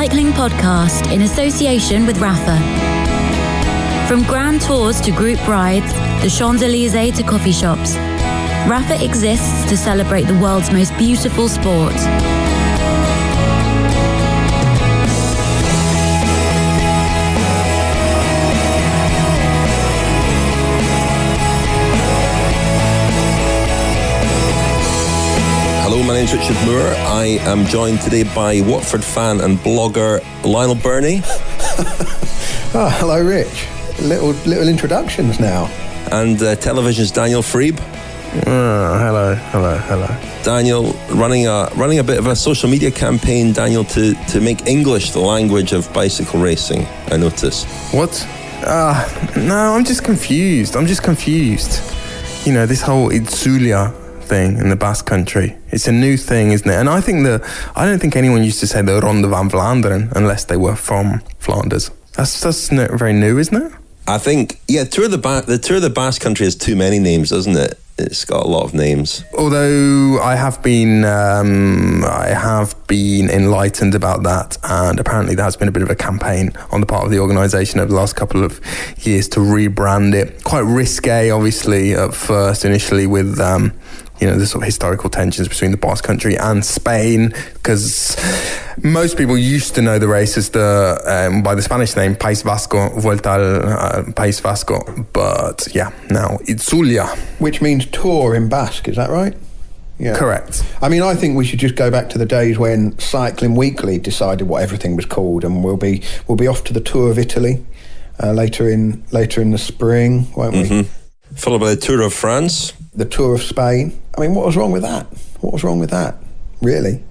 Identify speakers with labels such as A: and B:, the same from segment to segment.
A: cycling podcast in association with Rapha. From grand tours to group rides, the Champs-Élysées to coffee shops, Rapha exists to celebrate the world's most beautiful sport.
B: Hello, my name's Richard Moore. I am joined today by Watford fan and blogger Lionel Birnie.
C: Oh, hello, Rich. Little introductions now.
B: And television's Daniel Friebe.
D: Hello.
B: Daniel, running a bit of a social media campaign, Daniel, to make English the language of bicycle racing, I notice.
D: What? No, I'm just confused. You know, this whole Itzulia thing in the Basque Country. It's a new thing, isn't it? And I don't think anyone used to say the Ronde van Vlaanderen unless they were from Flanders. That's very new, isn't it?
B: I think, yeah, the Tour of the Basque Country has too many names, doesn't it? It's got a lot of names.
D: Although I have been enlightened about that, and apparently there has been a bit of a campaign on the part of the organisation over the last couple of years to rebrand it. Quite risque, obviously, at first, initially with the sort of historical tensions between the Basque Country and Spain, because most people used to know the race as by the Spanish name País Vasco, Vuelta al País Vasco, but yeah, now Itzulia,
C: which means tour in Basque. Is that right?
D: Yeah, correct.
C: I mean, I think we should just go back to the days when Cycling Weekly decided what everything was called, and we'll be off to the Tour of Italy later in the spring, won't we?
B: Mm-hmm. Followed by the Tour of France.
C: The Tour of Spain. I mean, what was wrong with that? Really?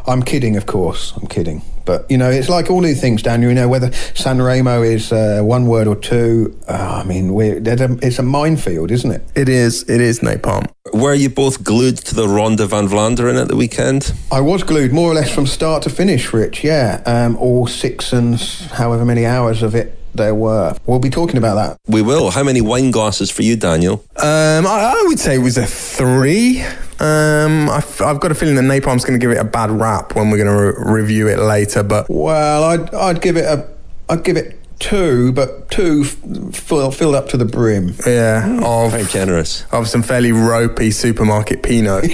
C: I'm kidding, of course. I'm kidding. But, you know, it's like all these things, Daniel, you know, whether San Remo is one word or two, it's a minefield, isn't it?
D: It is, Napalm.
B: Were you both glued to the Ronde van Vlaanderen at the weekend?
C: I was glued, more or less from start to finish, Rich, yeah. All 6 and however many hours of it there were. We'll be talking about that.
B: We will. How many wine glasses for you, Daniel?
D: I would say it was a 3. I've got a feeling that Napalm's going to give it a bad rap when we're going to review it later. But
C: I'd give it 2, but 2 filled up to the brim.
D: Yeah,
B: very generous.
D: Of some fairly ropey supermarket Pinot.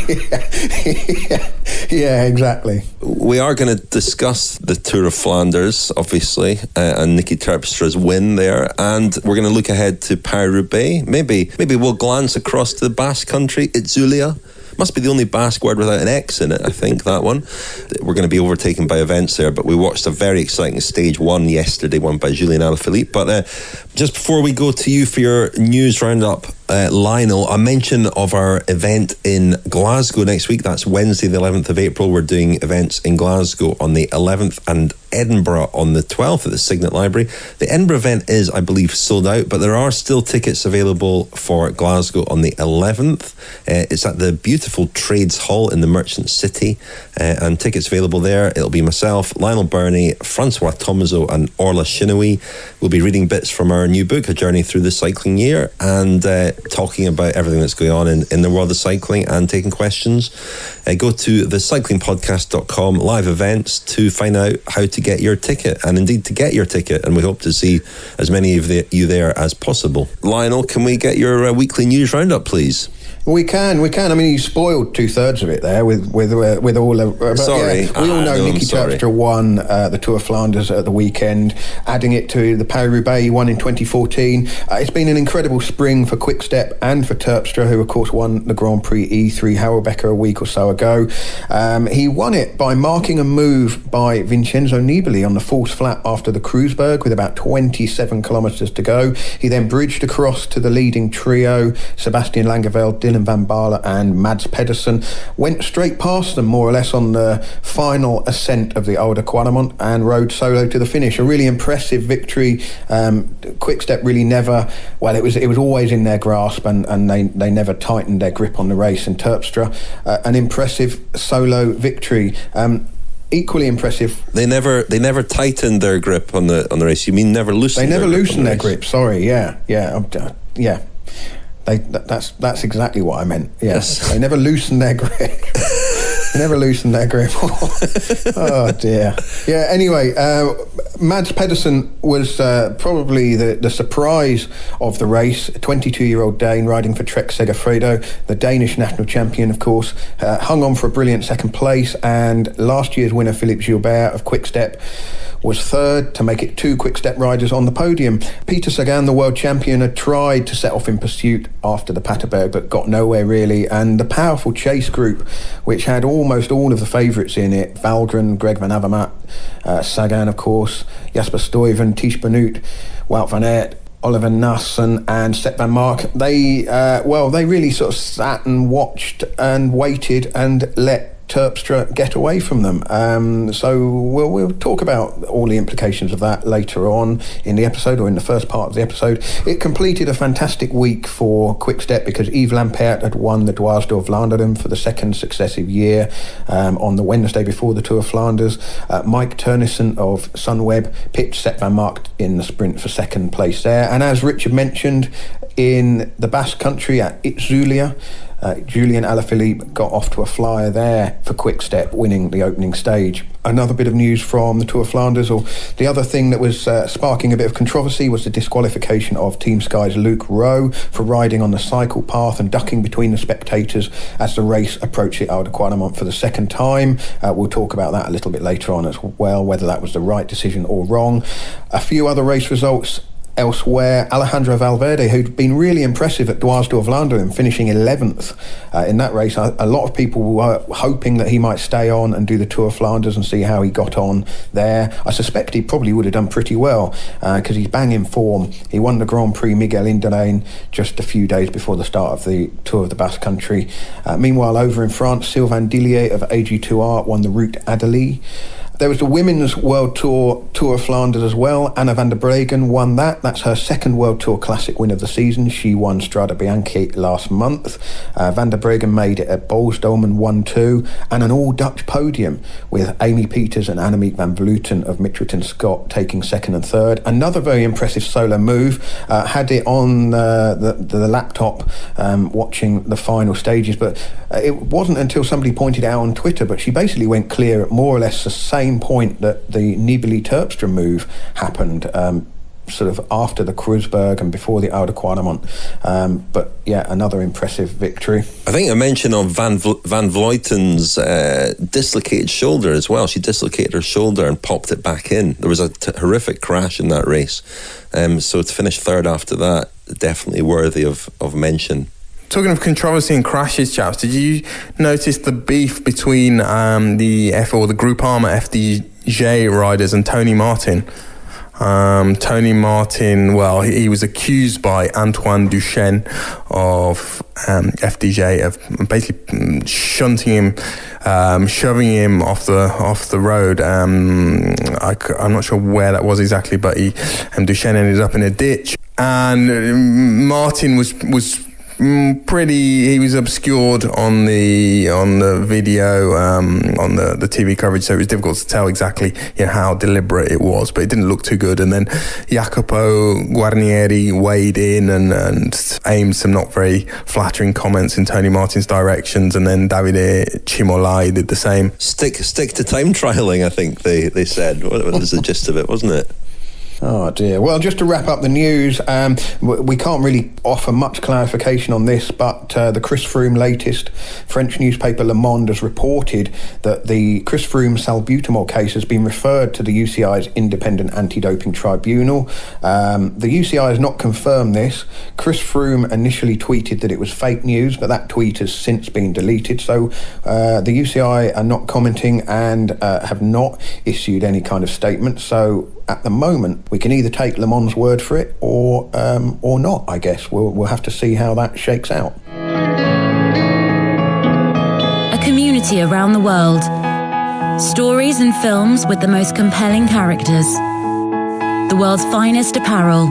C: Yeah, exactly.
B: We are going to discuss the Tour of Flanders, obviously, and Niki Terpstra's win there, and we're going to look ahead to Paris-Roubaix. Maybe we'll glance across to the Basque Country, Itzulia. Must be the only Basque word without an X in it, I think, that one. We're going to be overtaken by events there, but we watched a very exciting stage 1 yesterday, won by Julien Alaphilippe. But just before we go to you for your news roundup, Lionel, a mention of our event in Glasgow next week. That's Wednesday, the 11th of April. We're doing events in Glasgow on the 11th and Edinburgh on the 12th at the Signet Library. The Edinburgh event is, I believe, sold out, but there are still tickets available for Glasgow on the 11th. It's at the beautiful Trades Hall in the Merchant City, and tickets available there. It'll be myself, Lionel Birnie, Francois Tomaso and Orla Shinoui. We'll be reading bits from our new book, A Journey Through the Cycling Year, and talking about everything that's going on in the world of cycling and taking questions. Go to thecyclingpodcast.com live events to find out how to get your ticket, and indeed to get your ticket, and we hope to see as many of you there as possible. Lionel, can we get your weekly news roundup, please?
C: We can. I mean, you spoiled 2/3 of it there with all of.
B: Sorry,
C: yeah, we all know Niki Terpstra won the Tour of Flanders at the weekend, adding it to the Paris-Roubaix he won in 2014. It's been an incredible spring for Quick-Step and for Terpstra, who of course won the Grand Prix E3 Harelbeke a week or so ago. He won it by marking a move by Vincenzo Nibali on the false flat after the Kreuzberg with about 27 kilometres to go. He then bridged across to the leading trio, Sebastian Langeveld, Dylan Van Baarle and Mads Pedersen, went straight past them more or less on the final ascent of the Oude Kwaremont and rode solo to the finish. A really impressive victory. Quick-Step really never, well, it was always in their grasp, and they never tightened their grip on the race. And Terpstra, an impressive solo victory. Equally impressive.
B: They never tightened their grip on the race. You mean never loosened?
C: They never loosened their grip. Sorry, yeah. That's exactly what I meant. Yes, they never loosened their grip. Never loosen that grip. Oh dear. Yeah. Anyway, Mads Pedersen was probably the surprise of the race. A 22-year-old Dane riding for Trek Segafredo, the Danish national champion, of course, hung on for a brilliant second place. And last year's winner, Philippe Gilbert of Quick Step, was third to make it 2 Quick Step riders on the podium. Peter Sagan, the world champion, had tried to set off in pursuit after the Paterberg, but got nowhere really. And the powerful chase group, which had almost all of the favourites in it, Valdren, Greg van Avermaet, Sagan, of course, Jasper Stuyven, Tiesj Benoot, Wout van Aert, Oliver Nassen and Sepp van Mark, they really sort of sat and watched and waited and let Terpstra get away from them. So we'll talk about all the implications of that later on in the episode, or in the first part of the episode. It completed a fantastic week for Quick Step because Yves Lampaert had won the Tour of Flanders for the second successive year on the Wednesday before the Tour of Flanders. Mike Turnison of Sunweb pipped Sepp van Mark in the sprint for second place there. And as Richard mentioned, in the Basque Country at Itzulia, Julian Alaphilippe got off to a flyer there for Quick Step, winning the opening stage. Another bit of news from the Tour of Flanders, or the other thing that was sparking a bit of controversy, was the disqualification of Team Sky's Luke Rowe for riding on the cycle path and ducking between the spectators as the race approached the Al de Quadamont for the second time. We'll talk about that a little bit later on as well, whether that was the right decision or wrong. A few other race results elsewhere. Alejandro Valverde, who'd been really impressive at Tour of Flanders and finishing 11th in that race. A lot of people were hoping that he might stay on and do the Tour of Flanders and see how he got on there. I suspect he probably would have done pretty well because he's bang in form. He won the Grand Prix Miguel Indurain just a few days before the start of the Tour of the Basque Country. Meanwhile, over in France, Sylvain Dillier of AG2R won the Route Adélie. There was the Women's World Tour of Flanders as well. Anna van der Breggen won that. That's her second World Tour Classic win of the season. She won Strade Bianche last month. Van der Breggen made it at Bolsdom and won 2, and an all-Dutch podium with Amy Peters and Annemiek van Vleuten of Mitchelton Scott taking second and third. Another very impressive solo move. Had it on the laptop watching the final stages, but it wasn't until somebody pointed out on Twitter, but she basically went clear at more or less the same point that the Niki Terpstra move happened, sort of after the Kreuzberg and before the Al de Quadamont. But yeah, another impressive victory.
B: I think a mention of Van Vleuten's dislocated shoulder as well. She dislocated her shoulder and popped it back in. There was a horrific crash in that race. So to finish third after that, definitely worthy of mention.
D: Talking of controversy and crashes, chaps, did you notice the beef between the Groupama FDJ riders and Tony Martin? Tony Martin, well, he was accused by Antoine Duchesne of FDJ of basically shunting him, shoving him off the road. I'm not sure where that was exactly, but Duchesne ended up in a ditch, and Martin was he was obscured on the video, on the TV coverage, so it was difficult to tell exactly how deliberate it was, but it didn't look too good. And then Jacopo Guarnieri weighed in and aimed some not very flattering comments in Tony Martin's directions, and then Davide Cimolai did the same.
B: Stick to time trialling, I think they said. What was the gist of it, wasn't it?
C: Oh dear. Well, just to wrap up the news, we can't really offer much clarification on this, but the Chris Froome latest French newspaper Le Monde has reported that the Chris Froome salbutamol case has been referred to the UCI's independent anti-doping tribunal. The UCI has not confirmed this. Chris Froome initially tweeted that it was fake news, but that tweet has since been deleted. So the UCI are not commenting and have not issued any kind of statement. So at the moment, we can either take Le Monde's word for it or not, I guess. We'll have to see how that shakes out.
A: A community around the world. Stories and films with the most compelling characters. The world's finest apparel.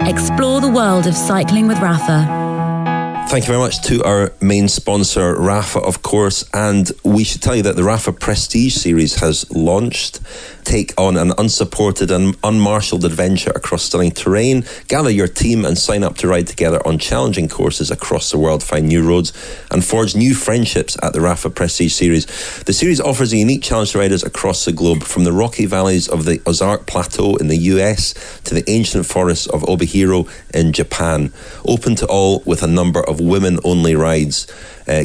A: Explore the world of cycling with Rapha.
B: Thank you very much to our main sponsor, Rapha, of course. And we should tell you that the Rapha Prestige Series has launched. Take on an unsupported and unmarshalled adventure across stunning terrain. Gather your team and sign up to ride together on challenging courses across the world. Find new roads and forge new friendships at the Rapha Prestige Series. The series offers a unique challenge to riders across the globe, from the rocky valleys of the Ozark Plateau in the US to the ancient forests of Obihiro in Japan. Open to all with a number of women-only rides.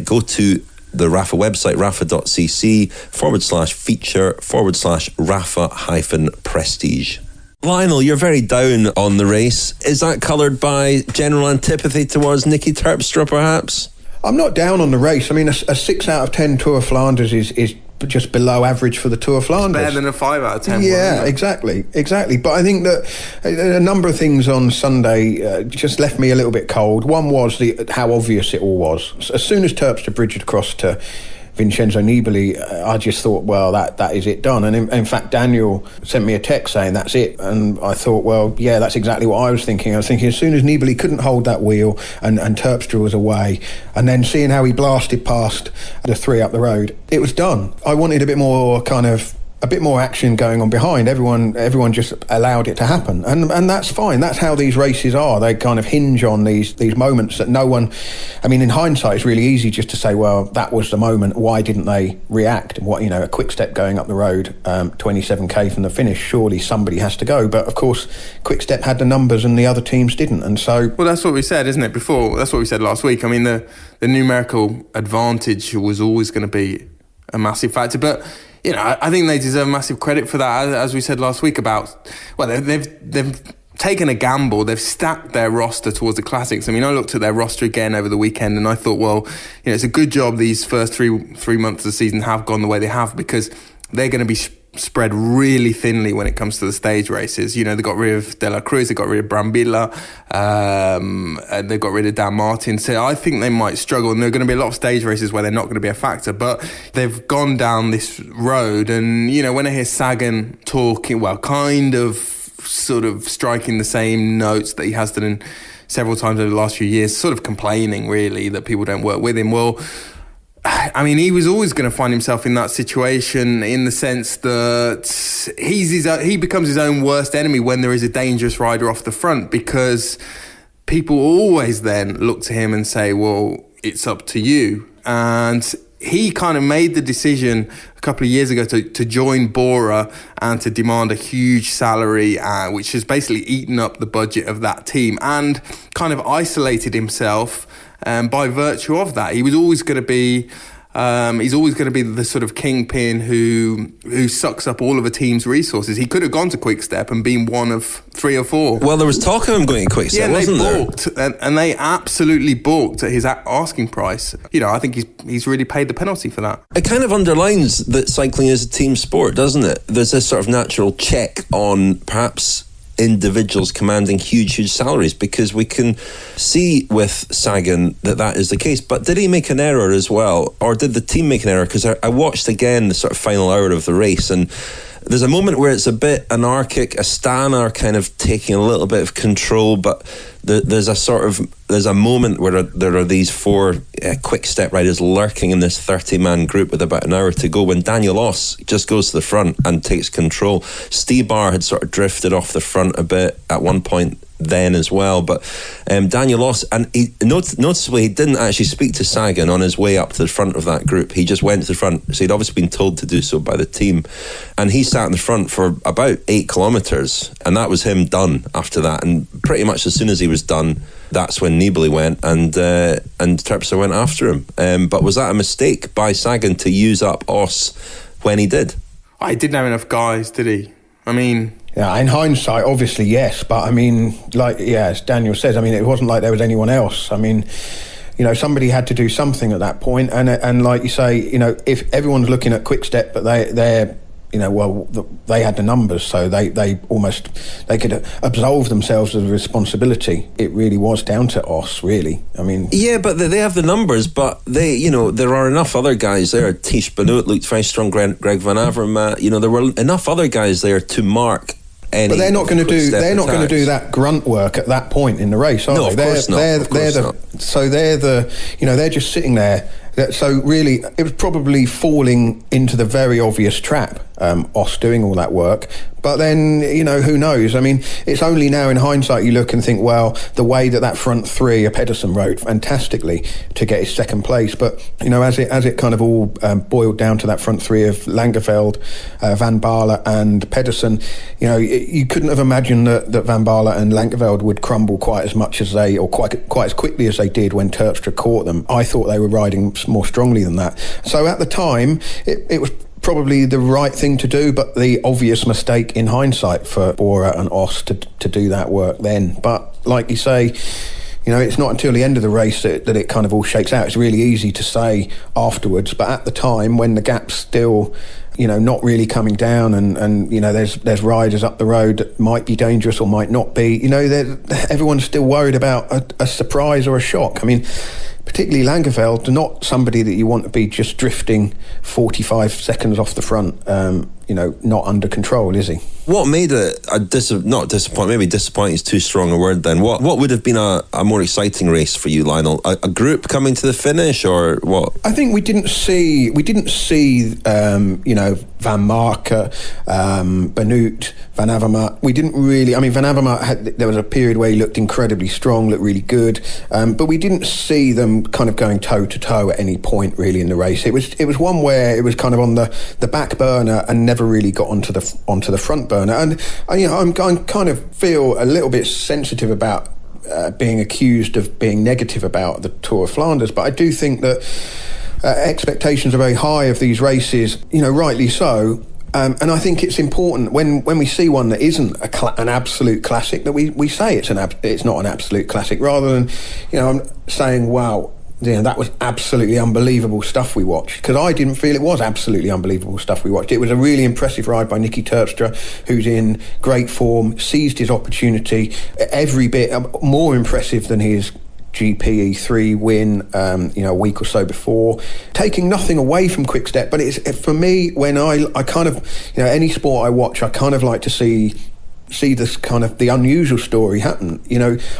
B: Go to the Rapha website, rapha.cc/feature/Rapha-prestige. Lionel, you're very down on the race. Is that coloured by general antipathy towards Niki Terpstra, perhaps?
C: I'm not down on the race. I mean, a 6 out of 10 Tour of Flanders is just below average for the Tour of Flanders.
D: Better than a 5 out of 10.
C: Yeah, exactly. But I think that a number of things on Sunday just left me a little bit cold. One was how obvious it all was. As soon as Terpstra bridged across to Vincenzo Nibali, I just thought, well, that is it done. And in fact, Daniel sent me a text saying that's it. And I thought, well, yeah, that's exactly what I was thinking. I was thinking as soon as Nibali couldn't hold that wheel and Terpstra was away, and then seeing how he blasted past the three up the road, it was done. I wanted a bit more action going on behind. Everyone just allowed it to happen, and that's fine. That's how these races are. They kind of hinge on these moments that no one. I mean, in hindsight, it's really easy just to say, well, that was the moment. Why didn't they react? What, a quick step going up the road, 27k from the finish. Surely somebody has to go. But of course, Quick Step had the numbers and the other teams didn't, and so.
D: Well, that's what we said, isn't it? Before, that's what we said last week. I mean, the numerical advantage was always going to be a massive factor, but. I think they deserve massive credit for that. As we said last week they've taken a gamble. They've stacked their roster towards the classics. I mean, I looked at their roster again over the weekend and I thought, well, it's a good job these first three months of the season have gone the way they have, because they're going to be spread really thinly when it comes to the stage races. They got rid of De La Cruz, they got rid of Brambilla, and they got rid of Dan Martin. So I think they might struggle, and there are going to be a lot of stage races where they're not going to be a factor. But they've gone down this road, and when I hear Sagan talking, sort of striking the same notes that he has done several times over the last few years, sort of complaining really that people don't work with him. Well, I mean, he was always going to find himself in that situation, in the sense that he becomes his own worst enemy when there is a dangerous rider off the front, because people always then look to him and say, well, it's up to you. And he kind of made the decision a couple of years ago to join Bora and to demand a huge salary, which has basically eaten up the budget of that team, and kind of isolated himself. By virtue of that, he was always going to be. He's always going to be the sort of kingpin who sucks up all of a team's resources. He could have gone to Quick Step and been one of 3 or 4.
B: Well, there was talk of him going to Quick Step, wasn't there?
D: Yeah, they balked, and they absolutely balked at his asking price. I think he's really paid the penalty for that.
B: It kind of underlines that cycling is a team sport, doesn't it? There's this sort of natural check on perhaps individuals commanding huge salaries, because we can see with Sagan that is the case. But did he make an error as well, or did the team make an error? Because I watched again the sort of final hour of the race, and there's a moment where it's a bit anarchic. Astana kind of taking a little bit of control, but there's a moment where there are these 4 Quick Step riders lurking in this 30-man group with about an hour to go, when Daniel Oss just goes to the front and takes control. Stibar had sort of drifted off the front a bit at one point then as well, but Daniel Oss, and he noticeably he didn't actually speak to Sagan on his way up to the front of that group. He just went to the front, so he'd obviously been told to do so by the team, and he sat in the front for about 8 kilometres, and that was him done after that. And pretty much as soon as he was done, that's when Nibali went, and Terpstra went after him. But was that a mistake by Sagan to use up Oss when he did?
D: He didn't have enough guys, did he? I mean,
C: yeah, in hindsight, obviously, yes. But I mean, as Daniel says, I mean, it wasn't like there was anyone else. I mean, somebody had to do something at that point. And like you say, if everyone's looking at Quick Step, but they're they had the numbers, so they could absolve themselves of the responsibility. It really was down to Oss, really. I mean,
B: yeah, but they have the numbers, but there are enough other guys there. Tish Benoit looked very strong. Greg Van Avermaet, there were enough other guys there to mark any.
C: But they're not going to do. They're not going to do
B: attacks.
C: that grunt work at that point in the race, are
B: No,
C: they?
B: of course not.
C: They're just sitting there. So really, it was probably falling into the very obvious trap. Os doing all that work, but then who knows? I mean, it's only now in hindsight you look and think, well, the way that front three, Pedersen rode fantastically to get his second place, but as it kind of all boiled down to that front three of Langeveld, Van Baarle and Pedersen, you couldn't have imagined that Van Baarle and Langeveld would crumble quite as much as they, or quite as quickly as they did when Terpstra caught them. I thought they were riding more strongly than that. So at the time, it was probably the right thing to do, but the obvious mistake in hindsight for Bora and Os to do that work then. But like you say, it's not until the end of the race that it kind of all shakes out. It's really easy to say afterwards, but at the time when the gap's still not really coming down and there's riders up the road that might be dangerous or might not be, everyone's still worried about a surprise or a shock. I mean, particularly Langeveld, not somebody that you want to be just drifting 45 seconds off the front, not under control, is he?
B: What made it not disappointing, maybe disappointing is too strong a word then. What would have been a more exciting race for you, Lionel? A group coming to the finish, or what? I
C: think we didn't see Van Marke, Benoot, Van Avermaet. We didn't really, Van Avermaet there was a period where he looked incredibly strong, looked really good, but we didn't see them kind of going toe to toe at any point really in the race. It was one where it was kind of on the back burner and never really got onto the front burner. And I'm kind of feel a little bit sensitive about being accused of being negative about the Tour of Flanders, but I do think that expectations are very high of these races, rightly so. And I think it's important when we see one that isn't an absolute classic that we say it's not an absolute classic, rather than I'm saying, wow, that was absolutely unbelievable stuff we watched, because I didn't feel it was absolutely unbelievable stuff we watched. It was a really impressive ride by Niki Terpstra, who's in great form, seized his opportunity, every bit more impressive than his GPE3 win a week or so before, taking nothing away from Quick-Step. But it's for me, when I kind of any sport I watch, I kind of like to see this kind of the unusual story happen.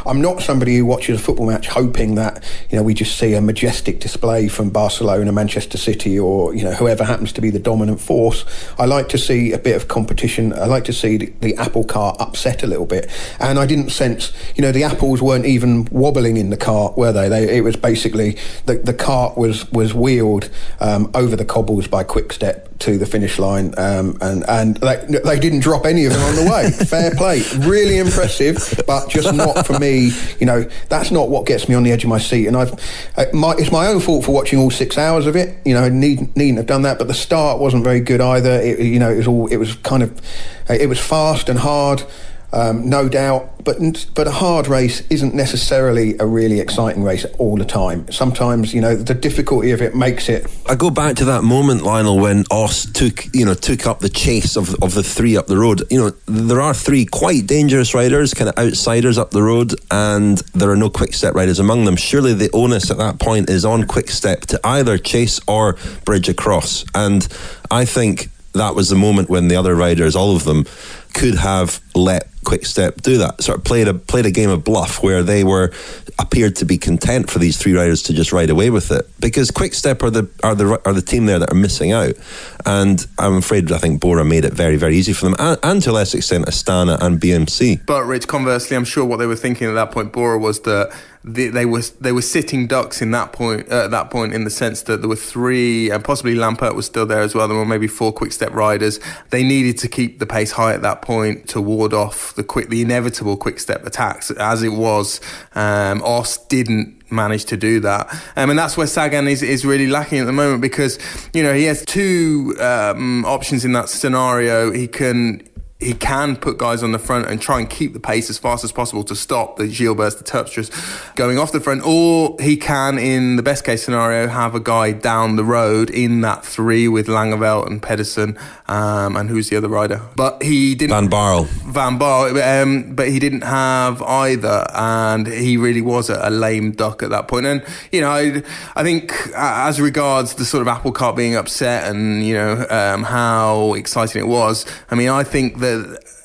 C: I'm not somebody who watches a football match hoping that we just see a majestic display from Barcelona, Manchester City, or whoever happens to be the dominant force. I like to see a bit of competition. I like to see the apple cart upset a little bit, and I didn't sense the apples weren't even wobbling in the cart, were they? It was basically the cart was wheeled over the cobbles by Quick-Step to the finish line, and they didn't drop any of them on the way. Fair play, really impressive, but just not for me. That's not what gets me on the edge of my seat. And it's my own fault for watching all 6 hours of it. Needn't have done that. But the start wasn't very good either. It was fast and hard. No doubt, but a hard race isn't necessarily a really exciting race all the time. Sometimes, the difficulty of it makes it.
B: I go back to that moment, Lionel, when Os took up the chase of the three up the road. There are three quite dangerous riders, kind of outsiders up the road, and there are no Quick-Step riders among them. Surely the onus at that point is on Quick-Step to either chase or bridge across. And I think that was the moment when the other riders, all of them, could have let Quick-Step do that, sort of played a game of bluff where they appeared to be content for these three riders to just ride away with it, because Quick-Step are the team there that are missing out. And I'm afraid I think Bora made it very, very easy for them, and to a less extent Astana and BMC.
D: But Rich, conversely, I'm sure what they were thinking at that point, Bora, was that they were sitting ducks at that point in the sense that there were three, and possibly Lampert was still there as well. There were maybe four Quick-Step riders. They needed to keep the pace high at that point to ward off the inevitable Quick-Step attacks. As it was, Os didn't manage to do that, and that's where Sagan is really lacking at the moment, because he has two options in that scenario. He can put guys on the front and try and keep the pace as fast as possible to stop the Gilberts, the Terpstras going off the front, or he can, in the best case scenario, have a guy down the road in that three with Langeveld and Pedersen, and who's the other rider? But he didn't.
B: Van Baarle.
D: But he didn't have either, and he really was a lame duck at that point. And I think as regards the sort of apple cart being upset and how exciting it was, I think that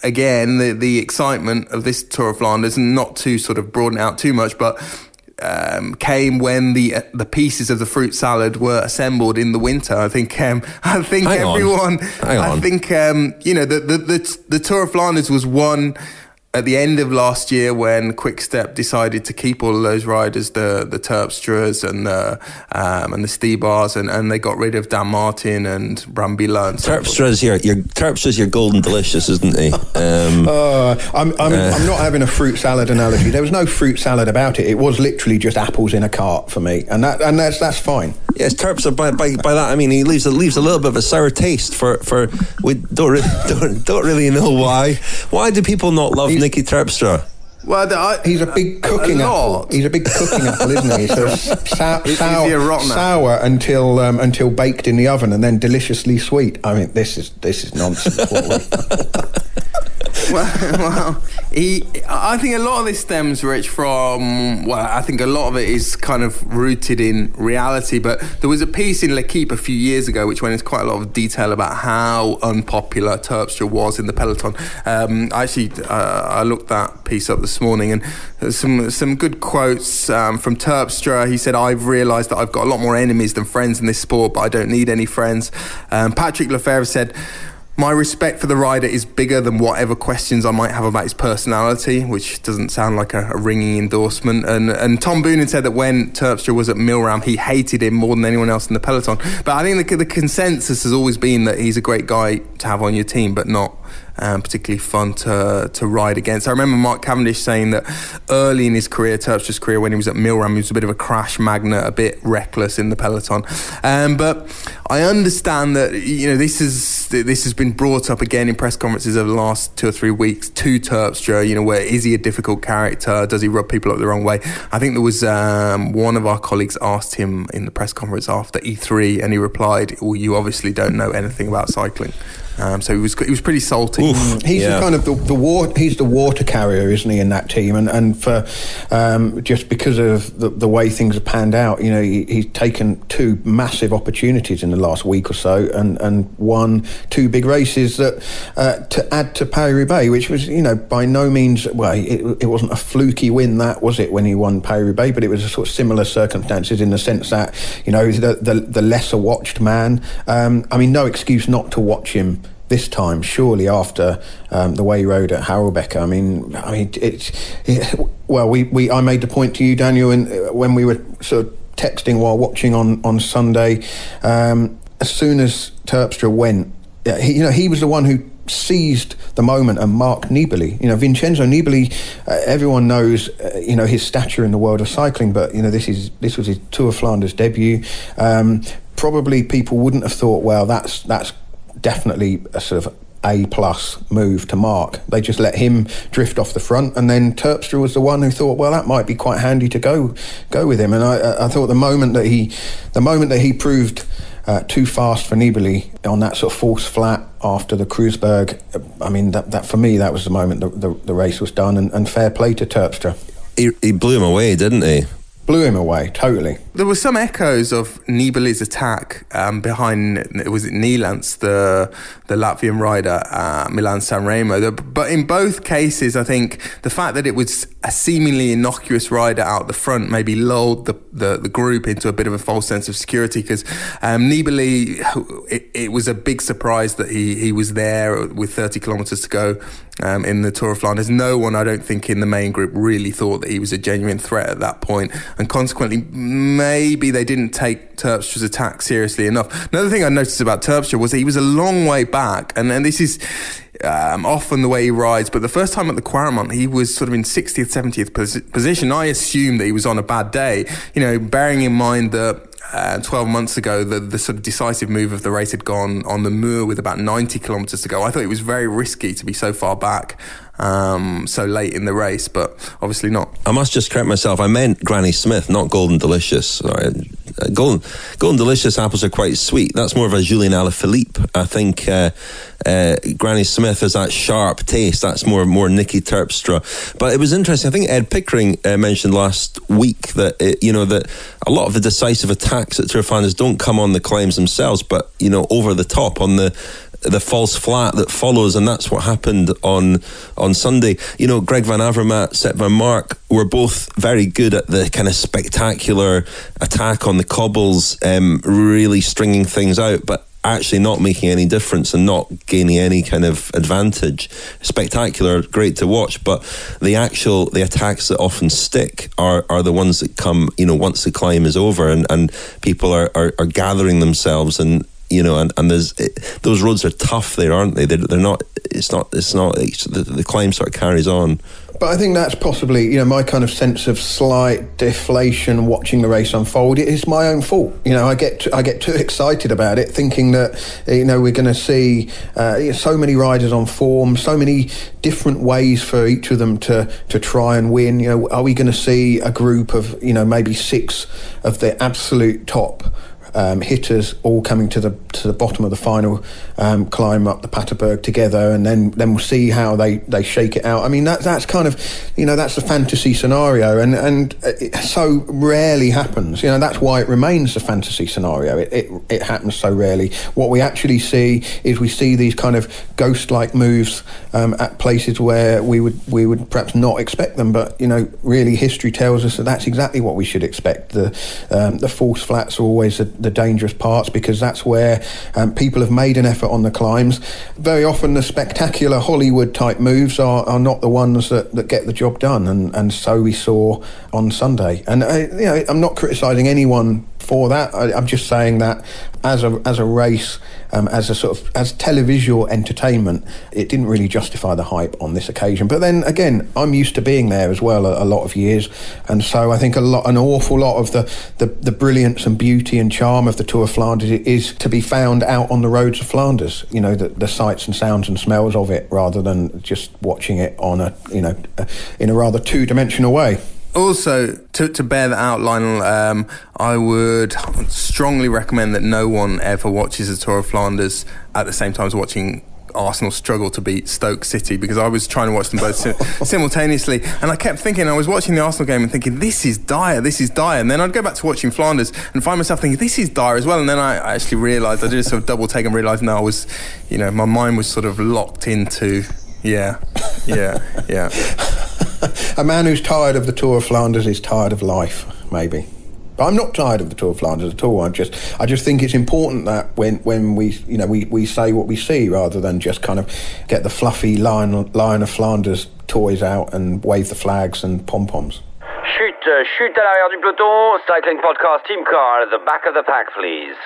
D: again, the excitement of this Tour of Flanders, and not to sort of broaden it out too much, but came when the pieces of the fruit salad were assembled in the winter. I think the Tour of Flanders was won at the end of last year when Quick Step decided to keep all of those riders, the Terpstras and the Stebars, and they got rid of Dan Martin and Brambilla. And
B: Terpstra's your golden delicious, isn't he?
C: I'm not having a fruit salad analogy. There was no fruit salad about it. It was literally just apples in a cart for me, and that's fine.
B: Yes, Terpstra. By that I mean he leaves a little bit of a sour taste for we don't really know why. Why do people not love Niki Terpstra?
C: Well, he's a big cooking apple. He's a big cooking apple, isn't he? So sour until baked in the oven, and then deliciously sweet. I mean, this is nonsense.
D: Well, I think a lot of this stems, Rich, from, well, I think a lot of it is kind of rooted in reality, but there was a piece in L'Equipe a few years ago which went into quite a lot of detail about how unpopular Terpstra was in the peloton. I looked that piece up this morning, and there's some good quotes from Terpstra. He said, "I've realised that I've got a lot more enemies than friends in this sport, but I don't need any friends." Patrick Lefevre said, "My respect for the rider is bigger than whatever questions I might have about his personality," which doesn't sound like a ringing endorsement. And Tom Boonen said that when Terpstra was at Milram, he hated him more than anyone else in the peloton. But I think the consensus has always been that he's a great guy to have on your team, but not particularly fun to ride against. I remember Mark Cavendish saying that early in his career, Terpstra's career, when he was at Milram, he was a bit of a crash magnet, a bit reckless in the peloton. But I understand that this has been brought up again in press conferences over the last 2 or 3 weeks to Terpstra. Where is he a difficult character? Does he rub people up the wrong way? I think there was one of our colleagues asked him in the press conference after E3, and he replied, "Well, you obviously don't know anything about cycling." So he was pretty salty.
C: He's kind of he's the water carrier, isn't he, in that team? And for just because of the way things have panned out, he's taken 2 massive opportunities in the last week or so, and won 2 big races that to add to Paris-Roubaix, which was by no means, well, it wasn't a fluky win, that was it, when he won Paris-Roubaix, but it was a sort of similar circumstances in the sense that the lesser watched man. No excuse not to watch him this time, surely, after the way he rode at Harelbeke. I made the point to you, Daniel, when we were sort of texting while watching on Sunday. As soon as Terpstra went, he was the one who seized the moment and marked Nibali. Vincenzo Nibali, everyone knows, his stature in the world of cycling, but this was his Tour of Flanders debut. Probably people wouldn't have thought, well, that's definitely a sort of A+ move to mark. They just let him drift off the front, and then Terpstra was the one who thought, well, that might be quite handy to go with him. And I thought the moment that he proved too fast for Nibali on that sort of false flat after the Kreuzberg, that for me, that was the moment the race was done, and fair play to Terpstra.
B: He blew him away, didn't he?
C: Blew him away, totally.
D: There were some echoes of Nibali's attack behind, was it Nilans, the Latvian rider, Milan-San Remo. But in both cases, I think the fact that it was a seemingly innocuous rider out the front maybe lulled the group into a bit of a false sense of security, because Nibali, it was a big surprise that he was there with 30 kilometres to go in the Tour of Flanders. No one, I don't think, in the main group really thought that he was a genuine threat at that point, and consequently maybe they didn't take Terpstra's attack seriously enough. Another thing I noticed about Terpstra was that he was a long way back, and this is often the way he rides, but the first time at the Quaremont he was sort of in 60th, 70th position. I assumed that he was on a bad day, bearing in mind that 12 months ago the sort of decisive move of the race had gone on the Mur with about 90 kilometres to go. I thought it was very risky to be so far back so late in the race, but obviously not.
B: I must just correct myself. I meant Granny Smith, not Golden Delicious. Golden Delicious apples are quite sweet. That's more of a Julien Alaphilippe. I think Granny Smith has that sharp taste. That's more Niki Terpstra. But it was interesting. I think Ed Pickering mentioned last week that that a lot of the decisive attacks at Tour of Flanders don't come on the climbs themselves, but over the top on the the false flat that follows, and that's what happened on Sunday. You know, Greg Van Avermaet, Sepp Van Mark were both very good at the kind of spectacular attack on the cobbles, really stringing things out, but actually not making any difference and not gaining any kind of advantage. Spectacular, great to watch, but the attacks that often stick are the ones that come, you know, once the climb is over and people are gathering themselves, and you know, and there's those roads are tough there, aren't they? They're not. The climb sort of carries on.
C: But I think that's possibly, you know, my kind of sense of slight deflation watching the race unfold. It is my own fault. You know, I get too excited about it, thinking that, you know, we're going to see so many riders on form, so many different ways for each of them to try and win. You know, are we going to see a group of, you know, maybe 6 of the absolute top hitters all coming to the bottom of the final climb up the Paterberg together, and then we'll see how they shake it out. I mean, that's kind of, you know, that's a fantasy scenario, and it so rarely happens. You know, that's why it remains a fantasy scenario. It happens so rarely. What we actually see is we see these kind of ghost-like moves at places where we would perhaps not expect them, but you know, really history tells us that that's exactly what we should expect. The false flats are always the dangerous parts, because that's where people have made an effort on the climbs. Very often the spectacular Hollywood type moves are not the ones that get the job done, and so we saw on Sunday. And you know, I'm not criticising anyone for that. I'm just saying that as a race, as a sort of as televisual entertainment, it didn't really justify the hype on this occasion. But then again, I'm used to being there as well a lot of years, and so I think an awful lot of the brilliance and beauty and charm of the Tour of Flanders is to be found out on the roads of Flanders. You know, the sights and sounds and smells of it, rather than just watching it on in a rather two-dimensional way.
D: Also, to bear that out, Lionel, I would strongly recommend that no one ever watches the Tour of Flanders at the same time as watching Arsenal struggle to beat Stoke City, because I was trying to watch them both simultaneously, and I kept thinking, I was watching the Arsenal game and thinking, this is dire, and then I'd go back to watching Flanders and find myself thinking, this is dire as well, and then I actually realised, I did a sort of double take and realised, no, I was, you know, my mind was sort of locked into, yeah.
C: A man who's tired of the Tour of Flanders is tired of life, maybe. But I'm not tired of the Tour of Flanders at all. I just think it's important that when we say what we see, rather than just kind of get the fluffy Lion of Flanders toys out and wave the flags and pom-poms.
E: Chute à l'arrière du peloton, cycling podcast team car at the back of the pack, please.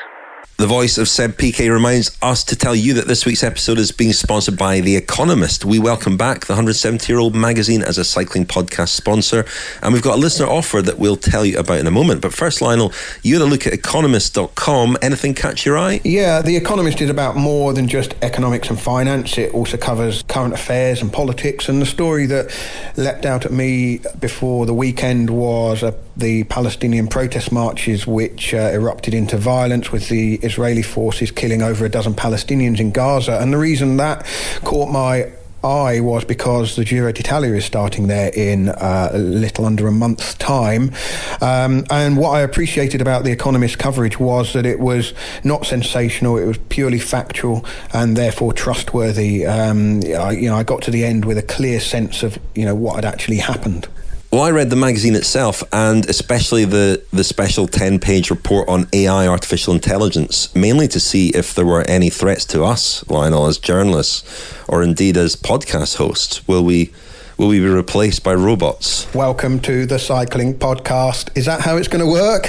B: The voice of Seb Piquet reminds us to tell you that this week's episode is being sponsored by The Economist. We welcome back the 170-year-old magazine as a cycling podcast sponsor, and we've got a listener offer that we'll tell you about in a moment. But first, Lionel, you had a look at economist.com. Anything catch your eye?
C: Yeah, The Economist is about more than just economics and finance. It also covers current affairs and politics, and the story that leapt out at me before the weekend was the Palestinian protest marches, which erupted into violence with the Israeli forces killing over a dozen Palestinians in Gaza. And the reason that caught my eye was because the Giro d'Italia is starting there in a little under a month's time. And what I appreciated about The Economist coverage was that it was not sensational, it was purely factual and therefore trustworthy. I got to the end with a clear sense of, what had actually happened.
B: Well, I read the magazine itself, and especially the special 10-page report on AI, artificial intelligence, mainly to see if there were any threats to us, Lionel, as journalists, or indeed as podcast hosts. Will we be replaced by robots?
C: Welcome to the cycling podcast. Is that how it's going to work?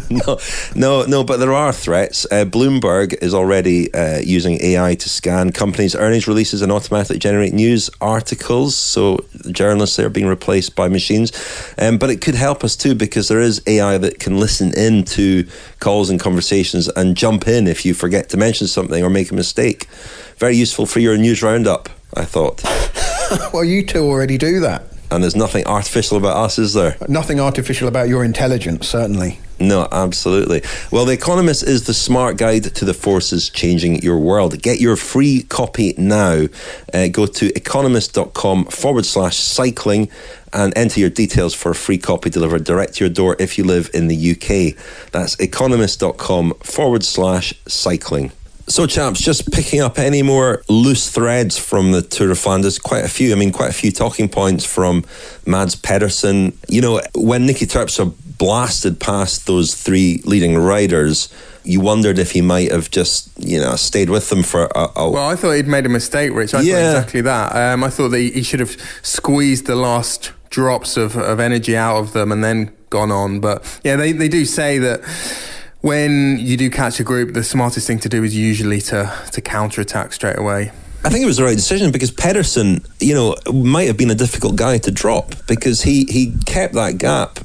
B: No, but there are threats. Bloomberg is already using AI to scan companies' earnings releases and automatically generate news articles. So journalists are being replaced by machines. But it could help us too, because there is AI that can listen in to calls and conversations and jump in if you forget to mention something or make a mistake. Very useful for your news roundup, I thought.
C: Well, you two already do that.
B: And there's nothing artificial about us, is there?
C: Nothing artificial about your intelligence, certainly.
B: No, absolutely. Well, The Economist is the smart guide to the forces changing your world. Get your free copy now. Go to economist.com/cycling and enter your details for a free copy delivered direct to your door if you live in the UK. That's economist.com/cycling. So, chaps, just picking up any more loose threads from the Tour of Flanders, quite a few talking points from Mads Pedersen. You know, when Niki Terpstra blasted past those three leading riders, you wondered if he might have just, stayed with them for a...
D: Well, I thought he'd made a mistake, Rich. I thought exactly that. I thought that he should have squeezed the last drops of energy out of them and then gone on. But, yeah, they do say that when you do catch a group, the smartest thing to do is usually to counter-attack straight away.
B: I think it was the right decision because Pedersen, might have been a difficult guy to drop because he kept that gap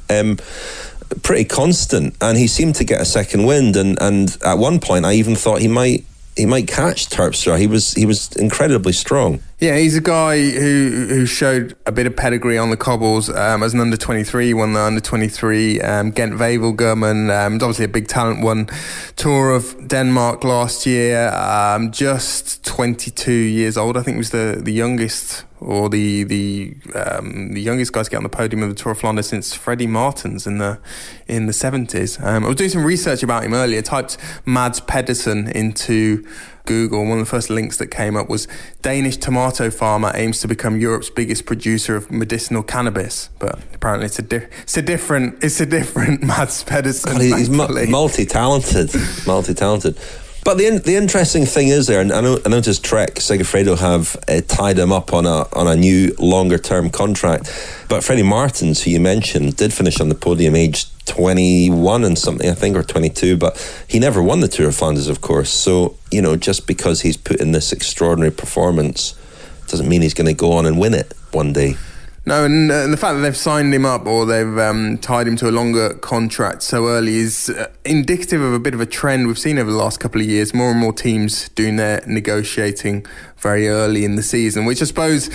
B: pretty constant and he seemed to get a second wind and at one point I even thought he might catch Terpstra. He was incredibly strong.
D: Yeah, he's a guy who showed a bit of pedigree on the cobbles as an under-23. He won the under-23 Gent-Wevelgem and obviously a big talent, won Tour of Denmark last year. Just 22 years old, I think was the youngest or the youngest guy to get on the podium of the Tour of Flanders since Freddie Martens in the 70s. I was doing some research about him earlier, typed Mads Pedersen into Google, and one of the first links that came up was Danish tomato farmer aims to become Europe's biggest producer of medicinal cannabis. But apparently it's a different Mads Pedersen.
B: God, he's multi-talented. But the interesting thing is there, and I noticed Trek Segafredo have tied him up on a new longer term contract. But Freddie Martens, who you mentioned, did finish on the podium aged 21 and something, I think, or 22, but he never won the Tour of Flanders, of course. So, just because he's put in this extraordinary performance doesn't mean he's going to go on and win it one day.
D: No, and the fact that they've signed him up or they've tied him to a longer contract so early is indicative of a bit of a trend we've seen over the last couple of years. More and more teams doing their negotiating very early in the season, which I suppose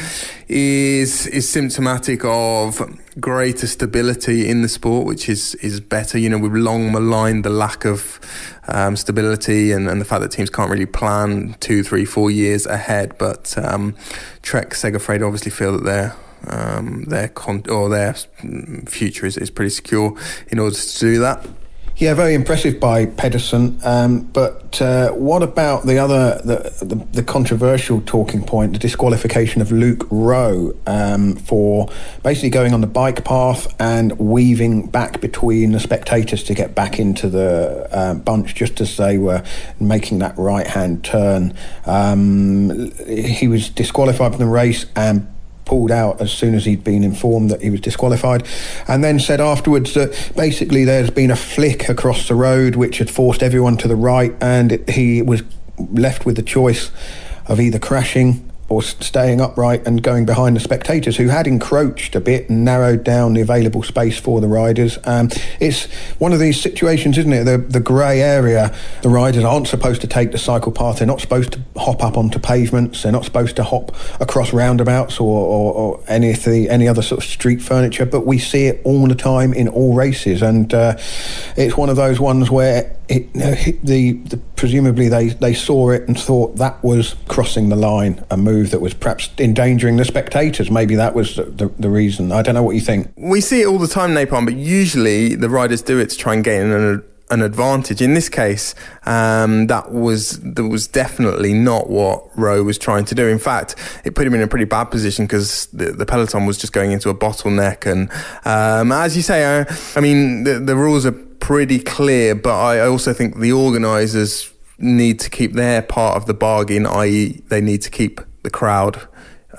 D: is symptomatic of greater stability in the sport, which is better. We've long maligned the lack of stability and the fact that teams can't really plan 2, 3, 4 years ahead. But Trek Segafredo obviously feel that their future is pretty secure in order to do that.
C: Yeah, very impressive by Pedersen. But what about the controversial talking point, the disqualification of Luke Rowe for basically going on the bike path and weaving back between the spectators to get back into the bunch just as they were making that right-hand turn. He was disqualified from the race and pulled out as soon as he'd been informed that he was disqualified, and then said afterwards that basically there's been a flick across the road which had forced everyone to the right, and he was left with the choice of either crashing or staying upright and going behind the spectators, who had encroached a bit and narrowed down the available space for the riders. It's one of these situations, isn't it? The grey area. The riders aren't supposed to take the cycle path. They're not supposed to hop up onto pavements. They're not supposed to hop across roundabouts or any other sort of street furniture. But we see it all the time in all races, and it's one of those ones where presumably they saw it and thought that was crossing the line, a move that was perhaps endangering the spectators. Maybe that was the reason. I don't know what you think.
D: We see it all the time, Napalm, but usually the riders do it to try and gain an advantage. In this case, that was definitely not what Rowe was trying to do. In fact, it put him in a pretty bad position because the peloton was just going into a bottleneck. And as you say, the rules are pretty clear, but I also think the organisers need to keep their part of the bargain, i.e. they need to keep the crowd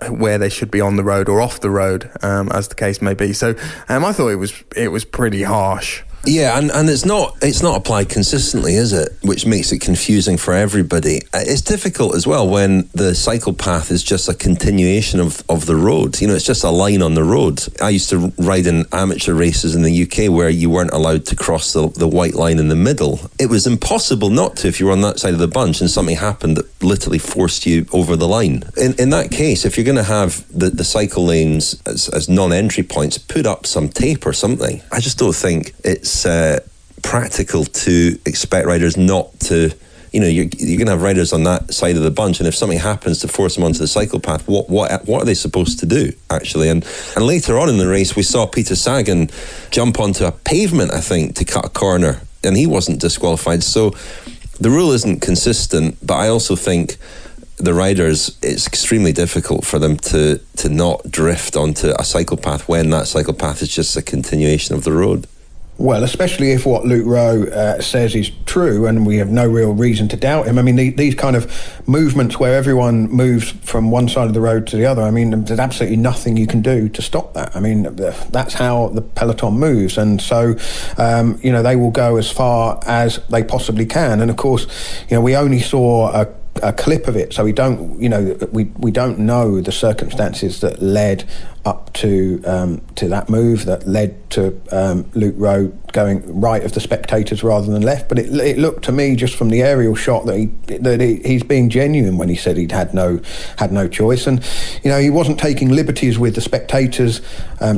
D: where they should be on the road or off the road, as the case may be. So I thought it was pretty harsh.
B: Yeah, and it's not applied consistently, is it? Which makes it confusing for everybody. It's difficult as well when the cycle path is just a continuation of the road. It's just a line on the road. I used to ride in amateur races in the UK where you weren't allowed to cross the white line in the middle. It was impossible not to if you were on that side of the bunch and something happened that literally forced you over the line. In that case, if you're going to have the cycle lanes as non-entry points, put up some tape or something. I just don't think it's practical to expect riders not to, you're going to have riders on that side of the bunch, and if something happens to force them onto the cycle path, what are they supposed to do, actually? And later on in the race, we saw Peter Sagan jump onto a pavement, I think, to cut a corner, and he wasn't disqualified. So The rule isn't consistent, but I also think the riders, it's extremely difficult for them to not drift onto a cycle path when that cycle path is just a continuation of the road.
C: Well, especially if what Luke Rowe says is true, and we have no real reason to doubt him. I mean, these kind of movements where everyone moves from one side of the road to the other, I mean, there's absolutely nothing you can do to stop that. I mean, that's how the peloton moves. And so, they will go as far as they possibly can. And of course, we only saw a clip of it, so we don't know the circumstances that led up to that move that led to Luke Rowe going right of the spectators rather than left. But it looked to me, just from the aerial shot, that he's being genuine when he said he'd had no choice, and he wasn't taking liberties with the spectators'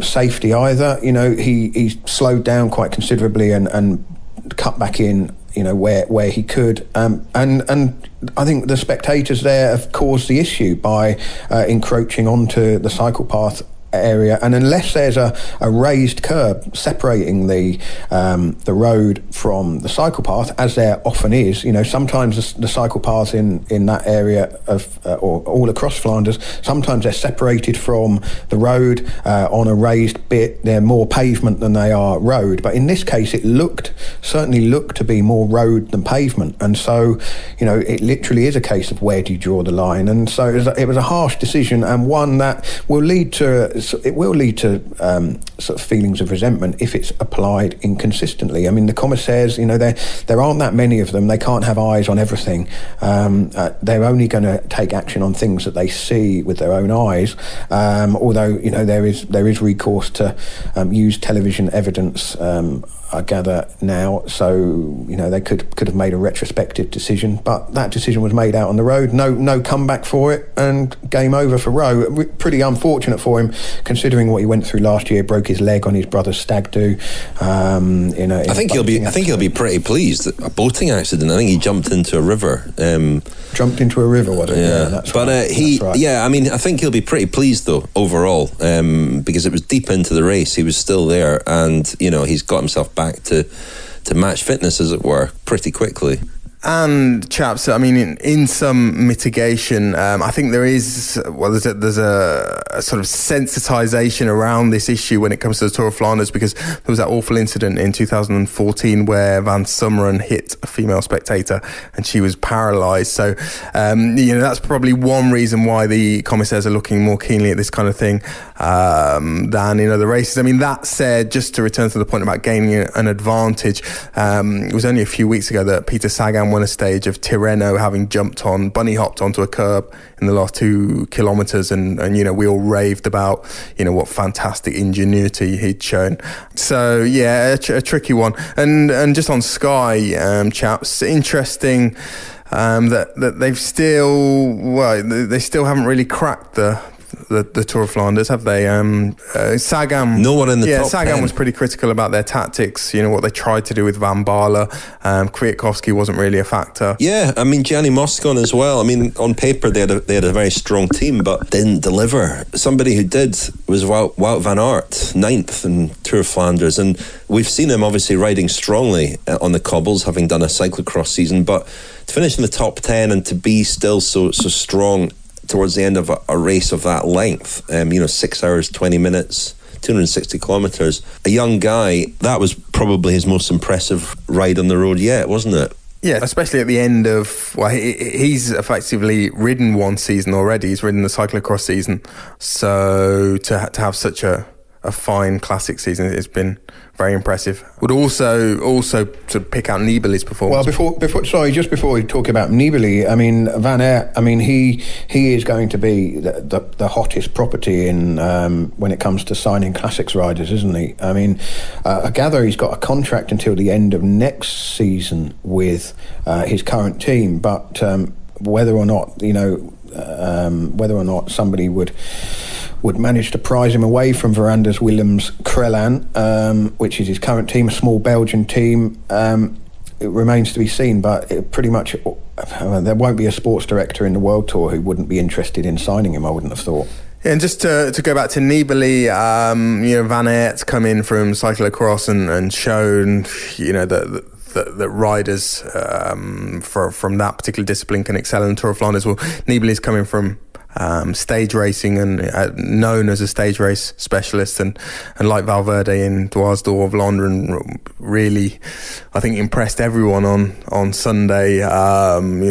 C: safety either. He slowed down quite considerably and cut back in where he could, and I think the spectators there have caused the issue by encroaching onto the cycle path area, and unless there's a raised curb separating the road from the cycle path, as there often is, sometimes the cycle paths in that area of or all across Flanders, sometimes they're separated from the road on a raised bit. They're more pavement than they are road, but in this case it certainly looked to be more road than pavement, and so it literally is a case of where do you draw the line. And so it was a harsh decision, and one that will lead to sort of feelings of resentment if it's applied inconsistently. I mean, the commissaires, there aren't that many of them. They can't have eyes on everything. They're only going to take action on things that they see with their own eyes. Although there is recourse to use television evidence, I gather now, so they could have made a retrospective decision, but that decision was made out on the road. No comeback for it, and game over for Rowe. Pretty unfortunate for him, considering what he went through last year. Broke his leg on his brother's stag do. I think he'll
B: be pretty pleased. A boating accident. I think he jumped into a river.
C: Jumped into a river, was it?
B: Yeah,
C: that's
B: but
C: right.
B: That's right.
C: Yeah,
B: I mean, I think he'll be pretty pleased though overall, because it was deep into the race. He was still there, and he's got himself back to match fitness, as it were, pretty quickly.
D: And chaps, I mean, in some mitigation, I think there's a sort of sensitisation around this issue when it comes to the Tour of Flanders, because there was that awful incident in 2014 where Van Summeren hit a female spectator and she was paralysed. So, that's probably one reason why the commissaires are looking more keenly at this kind of thing than in other races. I mean, that said, just to return to the point about gaining an advantage, it was only a few weeks ago that Peter Sagan won a stage of Tirreno, having bunny hopped onto a curb in the last 2 kilometres, and we all raved about what fantastic ingenuity he'd shown. So yeah, a tricky one. And just on Sky, chaps, interesting that they still haven't really cracked the Tour of Flanders, have they? Sagan.
B: No one in the top
D: Sagan
B: 10.
D: was pretty critical about their tactics. What they tried to do with Van Baarle. Kwiatkowski wasn't really a factor.
B: Yeah, I mean Gianni Moscon as well. I mean, on paper they had a very strong team, but didn't deliver. Somebody who did was Wout van Aert, 9th in Tour of Flanders, and we've seen him obviously riding strongly on the cobbles, having done a cyclocross season, but to finish in the top 10 and to be still so strong towards the end of a race of that length, 6 hours 20 minutes, 260 kilometres, a young guy, that was probably his most impressive ride on the road yet, wasn't it?
D: Yeah, especially at the end of, he's effectively ridden one season already. He's ridden the cyclocross season, so to have such a fine classic season, it's been very impressive. Would also to pick out Nibali's performance.
C: Well, just before we talk about Nibali, I mean, Van Aert, I mean, he is going to be the hottest property in when it comes to signing classics riders, isn't he? I mean, I gather he's got a contract until the end of next season with his current team, but whether or not somebody would manage to prize him away from Veranda's Willems Crelan, which is his current team, a small Belgian team. It remains to be seen, but there won't be a sports director in the World Tour who wouldn't be interested in signing him, I wouldn't have thought.
D: Yeah, and just to go back to Nibali, Van Aert's come in from cyclocross and shown, that riders from that particular discipline can excel in the Tour of Flanders. Well, Nibali is coming from stage racing and known as a stage race specialist, and like Valverde in Dwars of London, really I think impressed everyone on Sunday.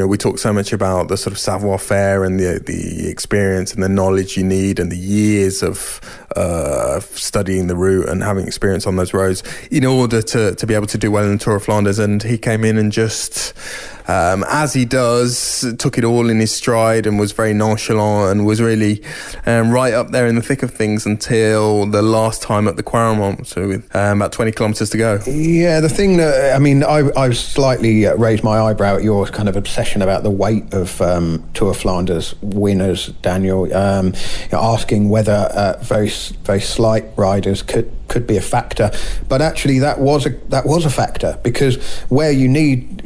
D: We talk so much about the sort of savoir-faire and the experience and the knowledge you need and the years of studying the route and having experience on those roads in order to be able to do well in the Tour of Flanders. And he came in and just as he does, took it all in his stride and was very nonchalant and was really right up there in the thick of things until the last time at the Quaremont, so with about 20 kilometres to go.
C: Yeah, the thing that, I slightly raised my eyebrow at your kind of obsession about the weight of Tour of Flanders winners, Daniel, asking whether very slight riders could be a factor, but actually that was a factor, because where you need,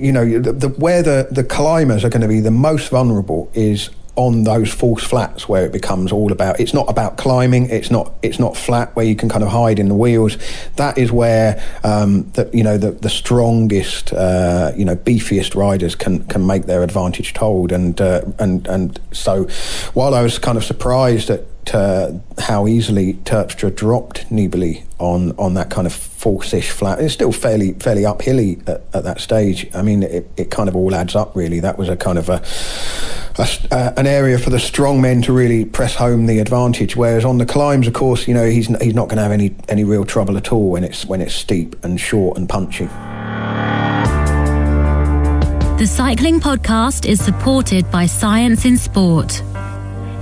C: where the climbers are going to be the most vulnerable is on those false flats, where it becomes all about, it's not about climbing, it's not flat where you can kind of hide in the wheels. That is where the strongest beefiest riders can make their advantage told, and so while I was kind of surprised at how easily Terpstra dropped Nibali on that kind of false-ish flat, it's still fairly uphilly at that stage. It kind of all adds up, really. That was a kind of an area for the strong men to really press home the advantage, whereas on the climbs, of course, he's not going to have any real trouble at all when it's steep and short and punchy.
A: The Cycling Podcast is supported by Science in Sport.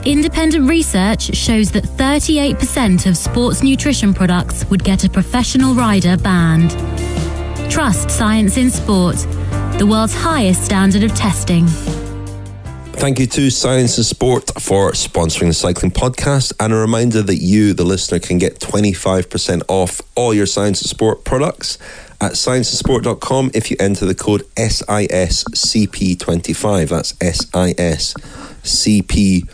A: Independent research shows that 38% of sports nutrition products would get a professional rider banned. Trust Science in Sport, the world's highest standard of testing.
B: Thank you to Science and Sport for sponsoring the Cycling Podcast, and a reminder that you, the listener, can get 25% off all your Science and Sport products at scienceandsport.com if you enter the code SISCP25. That's SISCP25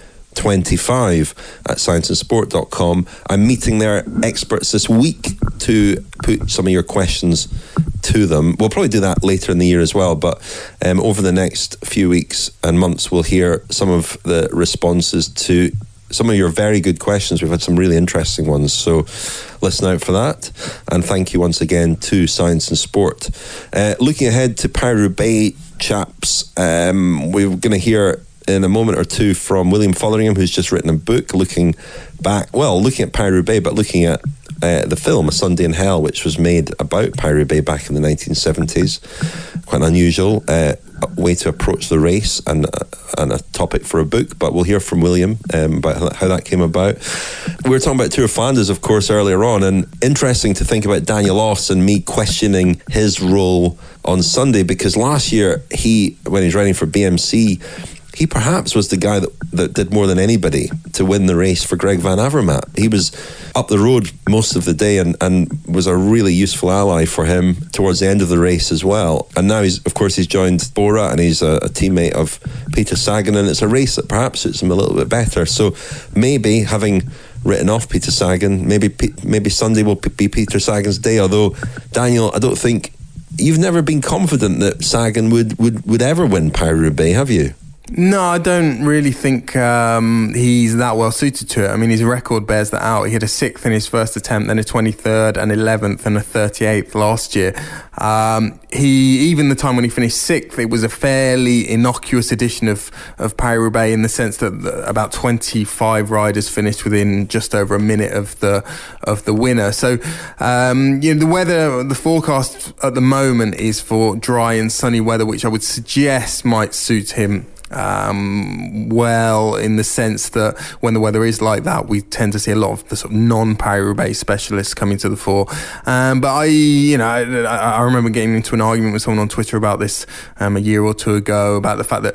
B: at scienceandsport.com. I'm meeting their experts this week to put some of your questions to them. We'll probably do that later in the year as well, but over the next few weeks and months we'll hear some of the responses to some of your very good questions. We've had some really interesting ones, so listen out for that. And thank you once again to Science and Sport. Looking ahead to Paris-Roubaix, chaps, we're going to hear in a moment or two from William Fotheringham, who's just written a book looking at Paris-Roubaix, but looking at the film A Sunday in Hell, which was made about Paris-Roubaix back in the 1970s. Quite an unusual way to approach the race and a topic for a book, but we'll hear from William about how that came about. We were talking about Tour of Flanders, of course, earlier on, and interesting to think about Daniel Oss and me questioning his role on Sunday, because last year when he was riding for BMC, he perhaps was the guy that did more than anybody to win the race for Greg Van Avermaet. He was up the road most of the day and was a really useful ally for him towards the end of the race as well. And now he's joined Bora, and he's a teammate of Peter Sagan, and it's a race that perhaps suits him a little bit better. So maybe, having written off Peter Sagan, maybe Sunday will be Peter Sagan's day. Although, Daniel, I don't think you've never been confident that Sagan would ever win Paris-Roubaix, have you?
D: No, I don't really think he's that well suited to it. His record bears that out. He had a 6th in his first attempt, then a 23rd, an 11th and a 38th last year. Even the time when he finished 6th, it was a fairly innocuous edition of Paris-Roubaix, in the sense that about 25 riders finished within just over a minute of the winner. So the weather, the forecast at the moment is for dry and sunny weather, which I would suggest might suit him well, in the sense that when the weather is like that, we tend to see a lot of the sort of non-Paris-Roubaix specialists coming to the fore. But I remember getting into an argument with someone on Twitter about this a year or two ago, about the fact that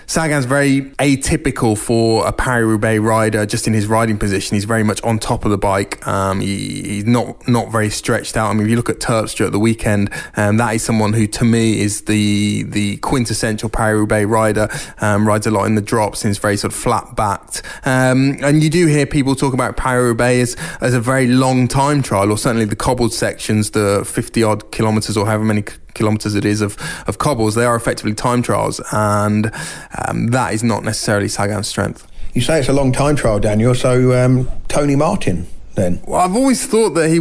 D: Sagan's very atypical for a Paris-Roubaix rider, just in his riding position. He's very much on top of the bike. He's not very stretched out. If you look at Terpstra at the weekend, that is someone who, to me, is the quintessential Paris-Roubaix rider. rides a lot in the drops and is very sort of flat-backed. And you do hear people talk about Paris-Roubaix as a very long time trial, or certainly the cobbled sections, the 50-odd kilometres or however many kilometres it is of cobbles, they are effectively time trials, and that is not necessarily Sagan's strength.
C: You say it's a long time trial, Daniel, so Tony Martin then?
D: Well, I've always thought that he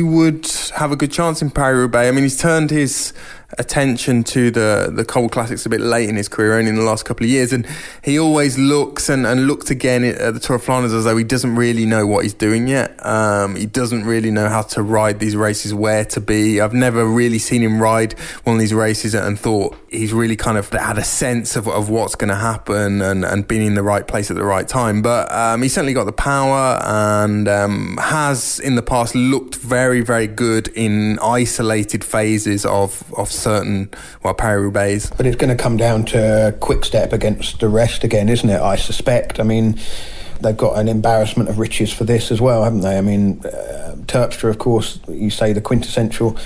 D: would have a good chance in Paris-Roubaix. I mean, he's turned his attention to the cobble classics a bit late in his career, only in the last couple of years, and he always looks and looked again at the Tour of Flanders as though he doesn't really know what he's doing yet. He doesn't really know how to ride these races, where to be. I've never really seen him ride one of these races and thought he's really kind of had a sense of what's going to happen and been in the right place at the right time. But he's certainly got the power and has in the past looked very, very good in isolated phases of certain Paris-Roubaix.
C: But it's going to come down to quick step against the rest again, isn't it? I suspect. I mean, they've got an embarrassment of riches for this as well, haven't they? I mean, Terpstra, of course, you say the quintessential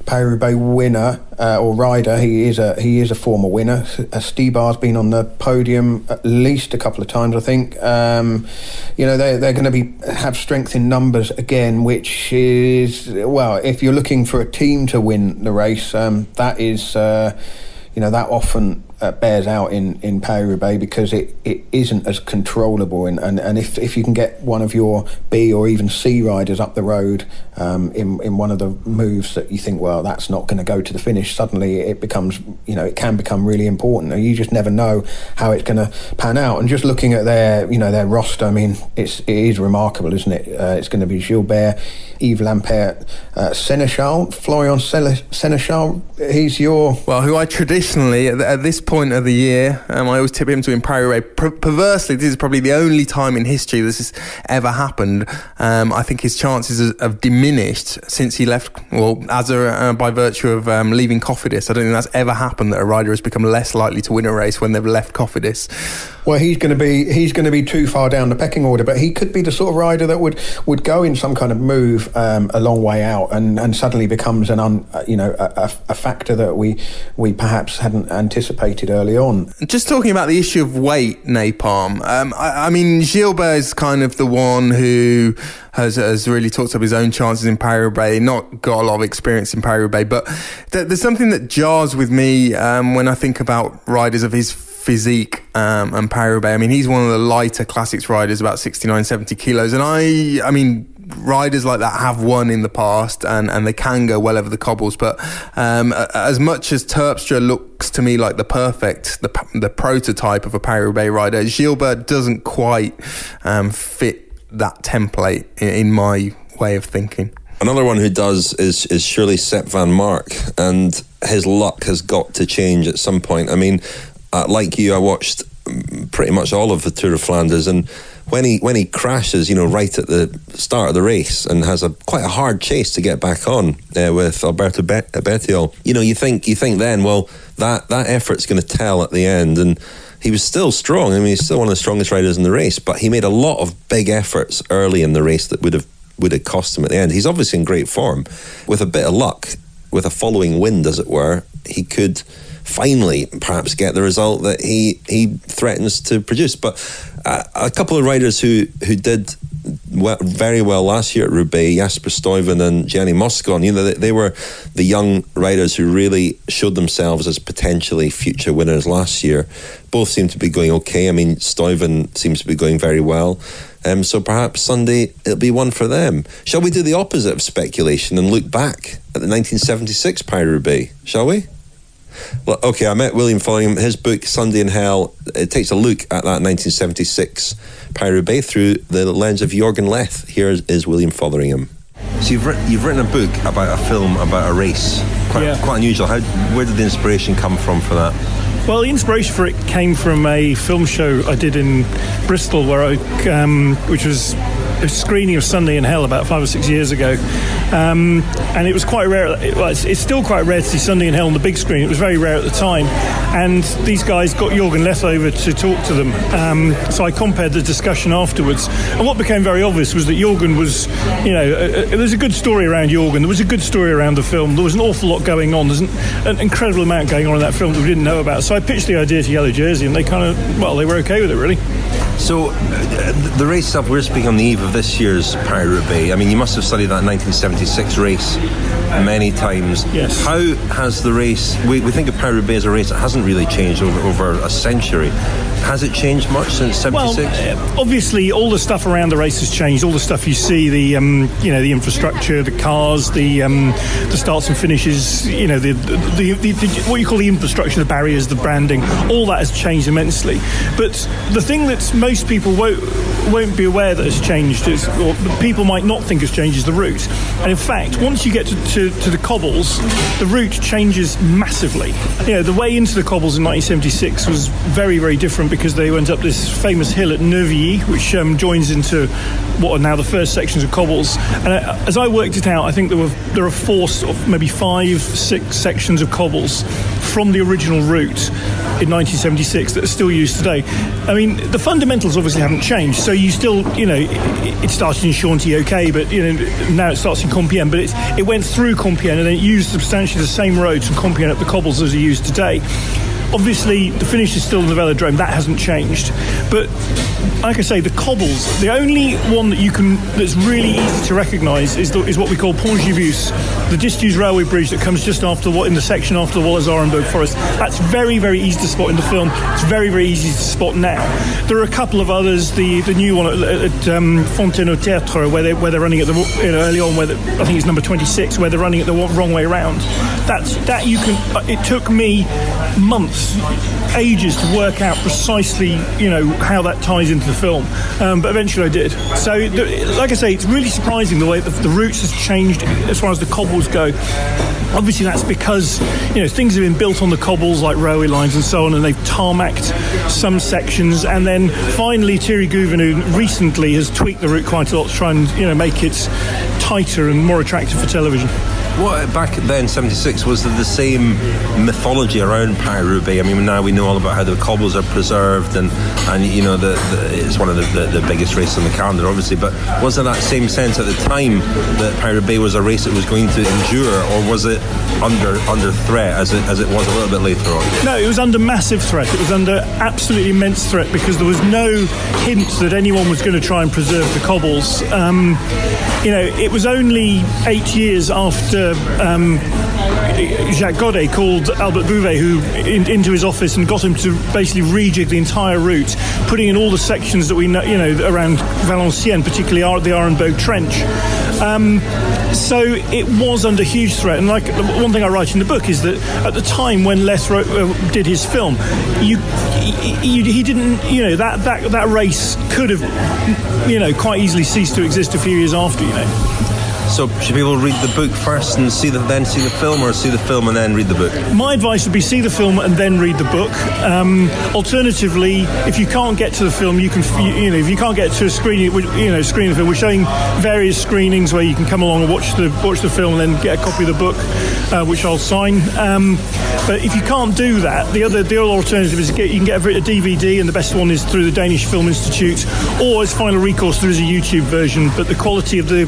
C: Paris-Roubaix winner or rider. He is a former winner. Stibar's been on the podium at least a couple of times, I think. They're going to have strength in numbers again, which is, well, if you're looking for a team to win the race, that is, that often bears out in Paris-Roubaix, because it isn't as controllable, and if you can get one of your B or even C riders up the road in one of the moves that you think, well, that's not going to go to the finish, suddenly it becomes, it can become really important, and you just never know how it's going to pan out. And just looking at their roster, I mean, it is remarkable, isn't it? It's going to be Gilbert, Yves Lampaert, Sénéchal, Florian Sénéchal. He's
D: who I traditionally at this point of the year, I always tip him to win Paris-Roubaix. Perversely, this is probably the only time in history this has ever happened. I think his chances have diminished since he left, by virtue of leaving Cofidis. I don't think that's ever happened, that a rider has become less likely to win a race when they've left Cofidis.
C: Well, he's going to be too far down the pecking order, but he could be the sort of rider that would go in some kind of move a long way out and suddenly becomes a factor that we perhaps hadn't anticipated early on.
D: Just talking about the issue of weight, Napalm. I mean, Gilbert is kind of the one who has really talked up his own chances in Paris-Roubaix. Not got a lot of experience in Paris-Roubaix, but there's something that jars with me when I think about riders of his physique and Paris-Roubaix. I mean, he's one of the lighter classics riders, about 69, 70 kilos. And I mean, riders like that have won in the past and they can go well over the cobbles. But as much as Terpstra looks to me like the prototype of a Paris-Roubaix rider, Gilbert doesn't quite fit that template in my way of thinking.
B: Another one who does is surely Sepp van Mark, and his luck has got to change at some point. I mean, like you, I watched pretty much all of the Tour of Flanders, and when he crashes, right at the start of the race and has quite a hard chase to get back on with Alberto Bettiol, you think then, well, that effort's going to tell at the end, and he was still strong. I mean, he's still one of the strongest riders in the race, but he made a lot of big efforts early in the race that would have cost him at the end. He's obviously in great form. With a bit of luck, with a following wind, as it were, he could finally perhaps get the result that he threatens to produce. But a couple of riders who did very well last year at Roubaix, Jasper Stuyven and Gianni Moscon, they were the young riders who really showed themselves as potentially future winners last year. Both seem to be going okay. I mean, Stuyven seems to be going very well. So perhaps Sunday it'll be one for them. Shall we do the opposite of speculation and look back at the 1976 Paris-Roubaix? Shall we? Well, okay, I met William Fotheringham. His book, Sunday in Hell, it takes a look at that 1976 Paris-Roubaix through the lens of Jorgen Leth. Here is William Fotheringham. So you've written a book about a film, about a race. Quite unusual. Where did the inspiration come from for that?
F: Well, the inspiration for it came from a film show I did in Bristol, which was a screening of Sunday in Hell about 5 or 6 years ago, and it was quite rare. It's still quite rare to see Sunday in Hell on the big screen. It was very rare at the time, and these guys got Jürgen Leth over to talk to them. So I compared the discussion afterwards, and what became very obvious was that Jürgen was, there's a good story around Jürgen. There was a good story around the film. There was an awful lot going on. There's an incredible amount going on in that film that we didn't know about. So I pitched the idea to Yellow Jersey, and they they were okay with it, really.
B: So, the race stuff, we're speaking on the eve of this year's Paris-Roubaix. I mean, you must have studied that 1976 race many times.
F: Yes.
B: How has the race, we think of Paris-Roubaix as a race that hasn't really changed over a century. Has it changed much since 76?
F: Well, obviously, all the stuff around the race has changed. All the stuff you see, the infrastructure, the cars, the starts and finishes, the what you call the infrastructure, the barriers, the branding, all that has changed immensely. But the thing that most people won't be aware that has changed is, or people might not think has changed, is the route. And in fact, once you get to the cobbles, the route changes massively. The way into the cobbles in 1976 was very, very different, because they went up this famous hill at Neuvilly, which joins into what are now the first sections of cobbles. And as I worked it out, I think there are 4, maybe 5, 6 sections of cobbles from the original route in 1976 that are still used today. I mean, the fundamentals obviously haven't changed. So you still, it started in Chantilly, okay, but now it starts in Compiègne. But it went through Compiègne, and then it used substantially the same roads from Compiègne up the cobbles as are used today. Obviously, the finish is still in the velodrome. That hasn't changed. But like I say, the cobbles, the only one that's really easy to recognise is what we call Pont Gibus, the disused railway bridge that comes just after in the section after the Wallis-Arenberg forest. That's very, very easy to spot in the film. It's very, very easy to spot now. There are a couple of others. The new one at Fontaine-au-Tertre, where they're running at early on, I think it's number 26, where they're running it the wrong way around. It took me months, ages to work out precisely, how that ties into the film. But eventually I did. So, like I say, it's really surprising the way the routes has changed as far as the cobbles go. Obviously, that's because things have been built on the cobbles, like railway lines and so on, and they've tarmacked some sections. And then finally, Thierry Gouvenou recently has tweaked the route quite a lot to try and make it tighter and more attractive for television.
B: What back then, 76, was there the same mythology around Paris-Roubaix? I mean, now we know all about how the cobbles are preserved, and it's one of the biggest races on the calendar, obviously. But was there that same sense at the time that Paris-Roubaix was a race that was going to endure, or was it under threat as it was a little bit later on? No,
F: it was under massive threat. It was under absolutely immense threat, because there was no hint that anyone was going to try and preserve the cobbles. It was only 8 years after Jacques Godet called Albert Bouvet into his office and got him to basically rejig the entire route, putting in all the sections that we know, around Valenciennes, particularly the Arenberg Trench. So it was under huge threat. And like one thing I write in the book is that at the time when Leth did his film, he didn't, that race could have, quite easily ceased to exist a few years after,
B: So should people read the book first and then see the film, or see the film and then read the book?
F: My advice would be see the film and then read the book. Alternatively, if you can't get to the film, you can, if you can't get to a screening the film, we're showing various screenings where you can come along and watch the film and then get a copy of the book, which I'll sign. But if you can't do that, the other alternative is you can get a DVD, and the best one is through the Danish Film Institute, or as final recourse there is a YouTube version, but the quality of the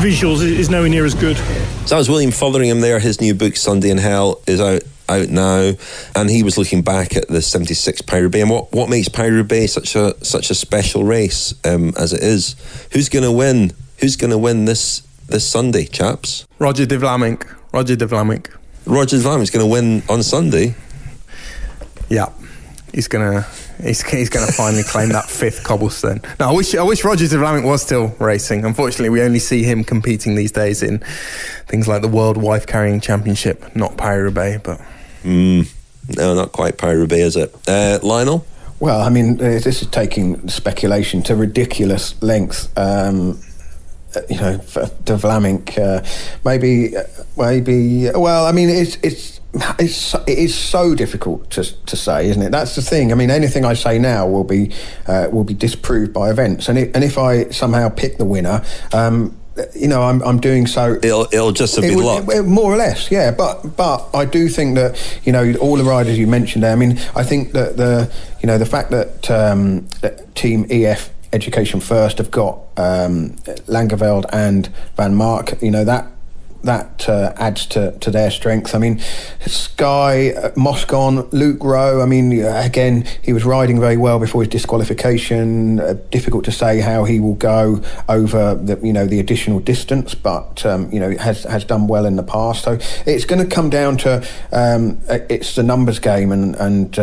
F: visuals is nowhere near as good.
B: So that was William Fotheringham there. His new book Sunday in Hell is out now, and he was looking back at the 76 Paris-Roubaix and what makes Paris-Roubaix such a special race as it is. Who's going to win this Sunday, chaps?
D: Roger de Vlamingh. Roger de
B: Vlamingh is going to win on Sunday.
D: Yeah, he's gonna finally claim that 5th cobblestone. No, I wish Roger de Vlamingh was still racing. Unfortunately, we only see him competing these days in things like the World Wife Carrying Championship, not Paris-Roubaix, but
B: no, not quite Paris-Roubaix, is it? Lionel?
C: Well, I mean, this is taking speculation to ridiculous lengths. For de Vlamingh, maybe. Well, I mean, it's it is so difficult to say, isn't it? That's the thing. I mean, anything I say now will be disproved by events, and if I somehow pick the winner, I'm doing so.
B: It'll just be luck,
C: more or less, yeah. But I do think that all the riders you mentioned there. I mean, I think that the fact that Team EF Education First have got Langeveld and Van Mark, that adds to their strength. I mean, Sky, Moscon, Luke Rowe, I mean, again, he was riding very well before his disqualification. Difficult to say how he will go over the additional distance, but has done well in the past. So it's going to come down to it's the numbers game and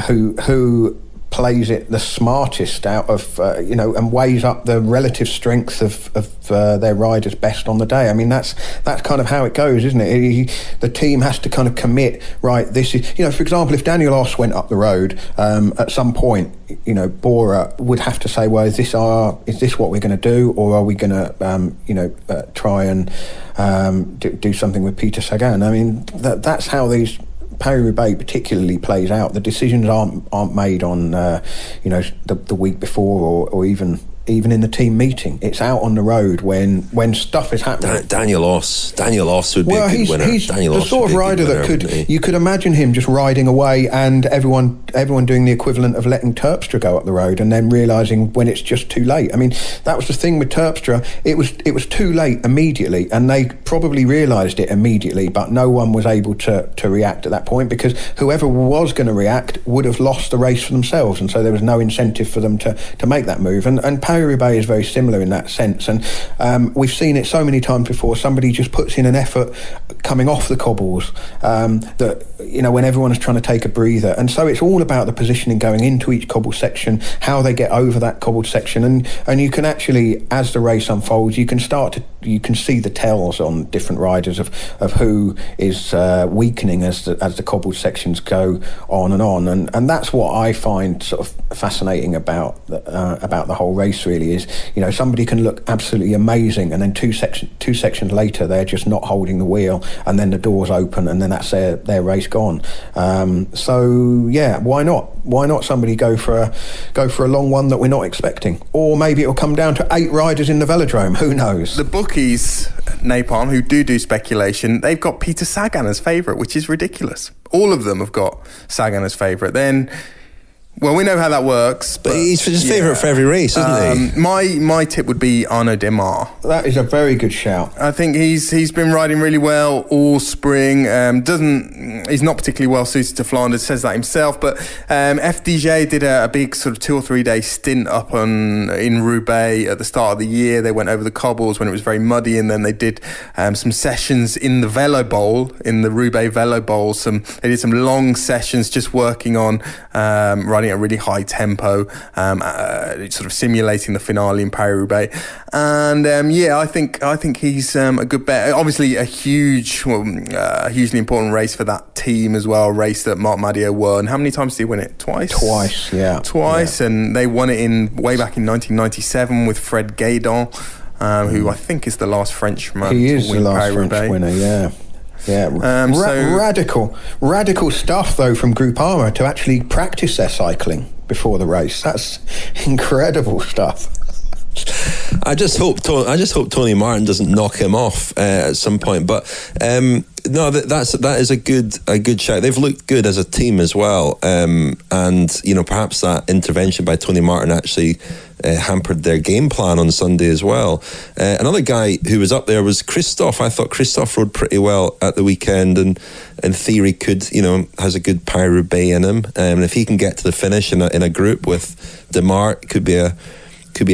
C: who plays it the smartest out of and weighs up the relative strength of their riders best on the day. I mean, that's kind of how it goes, isn't it? The team has to kind of commit, right, this is, for example, if Daniel Oss went up the road at some point, Bora would have to say, well, is this what we're going to do, or are we going to try and do something with Peter Sagan? I mean, that's how these Paris-Roubaix particularly plays out. The decisions aren't made on the week before or even in the team meeting. It's out on the road when stuff is happening.
B: Daniel Oss would be a good winner.
C: He's the sort of rider that you could imagine him just riding away and everyone doing the equivalent of letting Terpstra go up the road and then realising when it's just too late. I mean, that was the thing with Terpstra. It was too late immediately, and they probably realised it immediately, but no one was able to react at that point, because whoever was going to react would have lost the race for themselves, and so there was no incentive for them to make that move. And Paris-Roubaix is very similar in that sense, and we've seen it so many times before. Somebody just puts in an effort coming off the cobbles that when everyone is trying to take a breather, and so it's all about the positioning going into each cobble section, how they get over that cobbled section, and you can actually, as the race unfolds, you can see the tells on different riders of who is weakening as the cobbled sections go on, and that's what I find sort of fascinating about the whole race. Really, is somebody can look absolutely amazing, and then two sections later they're just not holding the wheel, and then the doors open, and then that's their race gone. So yeah, why not somebody go for a long one that we're not expecting, or maybe it'll come down to 8 riders in the velodrome. Who knows?
D: The bookies, Napalm, who do speculation, they've got Peter Sagan as favourite, which is ridiculous. All of them have got Sagan as favourite. Then, well, we know how that works.
B: But he's just favourite for every race, isn't
D: he? My tip would be Arnaud Démare.
C: That is a very good shout.
D: I think he's been riding really well all spring. He's not particularly well suited to Flanders, says that himself. But FDJ did a big sort of 2 or 3 day stint up in Roubaix at the start of the year. They went over the cobbles when it was very muddy, and then they did some sessions in the Velo Bowl, in the Roubaix Velo Bowl. They did some long sessions just working on riding at a really high tempo, sort of simulating the finale in Paris-Roubaix. And I think he's a good bet. Obviously a hugely important race for that team as well, a race that Marc Madiot won. How many times did he win it? Twice,
C: yeah.
D: And they won it way back in 1997 with Fred Gaydon, who I think is the last Frenchman
C: he is
D: to win
C: the last
D: Paris-Roubaix.
C: French winner, yeah. Radical stuff though from Groupama to actually practice their cycling before the race. That's incredible stuff.
B: I just hope Tony Martin doesn't knock him off at some point. But no, that is a good shout. They've looked good as a team as well, and perhaps that intervention by Tony Martin actually hampered their game plan on Sunday as well. Another guy who was up there was Christophe. I thought Christophe rode pretty well at the weekend, and in theory has a good Paris-Roubaix in him. And if he can get to the finish in a group with Démare, it could be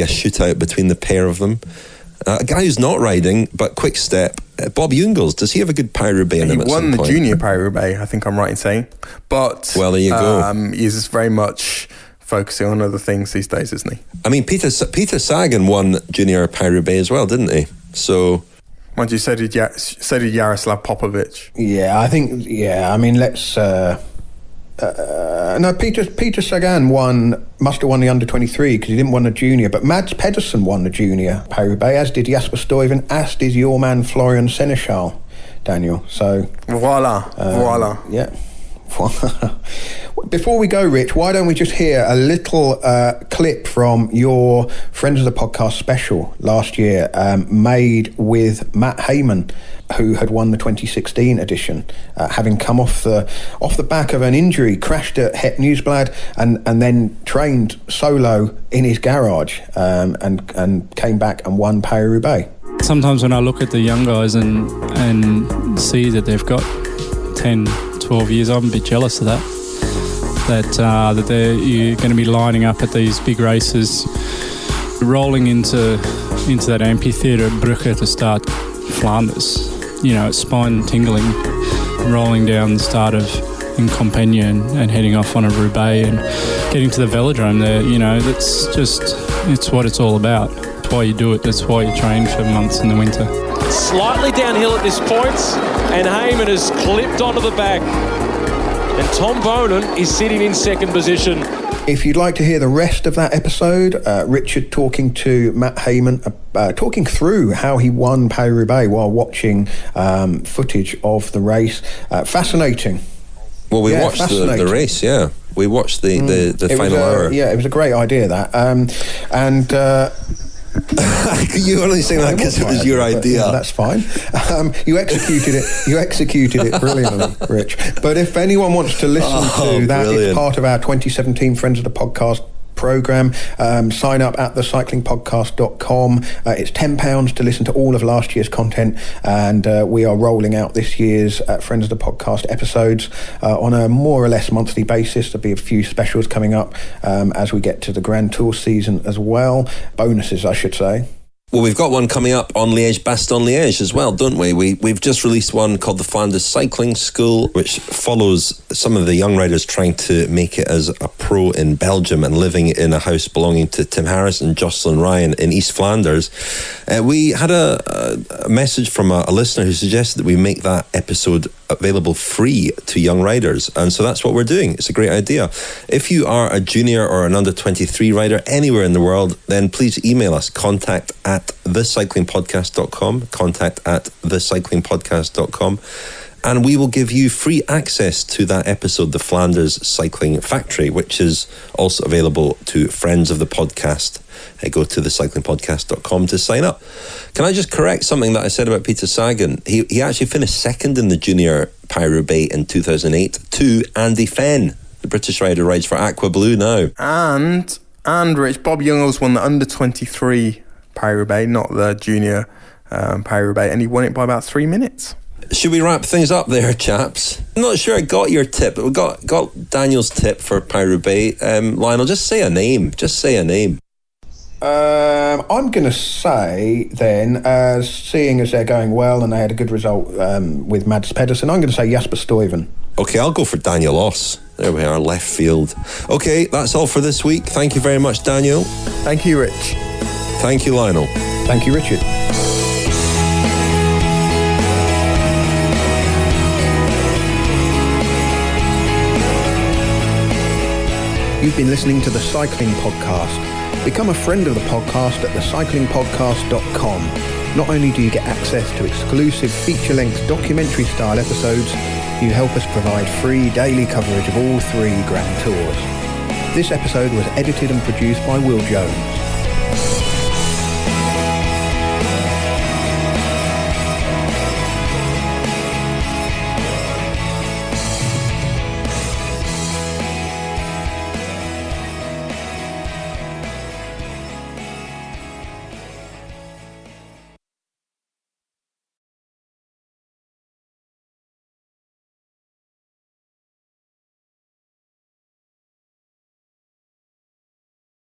B: a shootout between the pair of them. A guy who's not riding, but quick step, Bob Jungels. Does he have a good Paris-Roubaix in him at some point?
D: He won the junior Paris-Roubaix, I think I'm right in saying. But
B: well, there you go.
D: He's very much focusing on other things these days, isn't he?
B: I mean, Peter Sagan won junior Paris-Roubaix as well, didn't he? So,
D: mind you, so did Jaroslav Popovic.
C: Yeah, I think. Yeah, I mean, let's. No, Peter Sagan must have won the under-23 because he didn't win the junior, but Mads Pedersen won the junior Paris-Roubaix, as did Jasper Stuyven, as did your man Florian Seneschal. Daniel. So
D: voila.
C: Yeah. Before we go, Rich, why don't we just hear a little clip from your Friends of the Podcast special last year, made with Matt Heyman, who had won the 2016 edition, having come off the back of an injury, crashed at Het Nieuwsblad, and then trained solo in his garage, and came back and won Paris-Roubaix.
G: Sometimes when I look at the young guys and see that they've got 10, 12 years, I'm a bit jealous of that. That you're going to be lining up at these big races, rolling into that amphitheatre at Brugge to start Flanders. You know, it's spine tingling, rolling down the start of in Compiègne and heading off on a Roubaix and getting to the velodrome there. You know, it's what it's all about. That's why you do it. That's why you train for months in the winter.
H: Slightly downhill at this point, and Heyman has clipped onto the back. And Tom Bonan is sitting in second position.
C: If you'd like to hear the rest of that episode, Richard talking to Matt Heyman, talking through how he won Paris-Roubaix while watching footage of the race. Fascinating.
B: Well, we watched the race, yeah. We watched the final hour.
C: Yeah, it was a great idea, that.
B: You only saying that because it was your idea.
C: Yeah, that's fine. You executed it brilliantly, Rich. But if anyone wants to listen to that, brilliant. It's part of our 2017 Friends of the Podcast programme. Sign up at thecyclingpodcast.com. It's £10 to listen to all of last year's content, and we are rolling out this year's Friends of the Podcast episodes on a more or less monthly basis. There'll be a few specials coming up as we get to the Grand Tour season as well. Bonuses, I should say.
B: Well, we've got one coming up on Liège-Bastogne-Liège as well, don't we? We've just released one called the Flanders Cycling School, which follows some of the young riders trying to make it as a pro in Belgium and living in a house belonging to Tim Harris and Jocelyn Ryan in East Flanders. We had a message from a listener who suggested that we make that episode available free to young riders, and so that's what we're doing. It's a great idea. If you are a junior or an under-23 rider anywhere in the world, then please email us, contact@thecyclingpodcast.com, and we will give you free access to that episode, the Flanders Cycling Factory, which is also available to friends of the podcast. Go to thecyclingpodcast.com to sign up. Can I just correct something that I said about Peter Sagan? He actually finished second in the junior Paris-Roubaix in 2008 to Andy Fenn, the British rider who rides for Aqua Blue now.
D: And Rich, Bob Jungels won the under-23 Paris-Roubaix, not the junior Paris-Roubaix, and he won it by about 3 minutes.
B: Should we wrap things up there, chaps? I'm not sure I got your tip, but we got Daniel's tip for Paris-Roubaix. Lionel, just say a name.
C: I'm going to say then, seeing as they're going well and they had a good result with Mads Pedersen, I'm going to say Jasper Stuyven.
B: Okay, I'll go for Daniel Oss. There we are, left field. Okay, that's all for this week. Thank you very much, Daniel.
D: Thank you, Rich.
B: Thank you, Lionel.
C: Thank you, Richard. You've been listening to The Cycling Podcast. Become a friend of the podcast at thecyclingpodcast.com. Not only do you get access to exclusive feature-length documentary-style episodes, you help us provide free daily coverage of all 3 Grand Tours. This episode was edited and produced by Will Jones.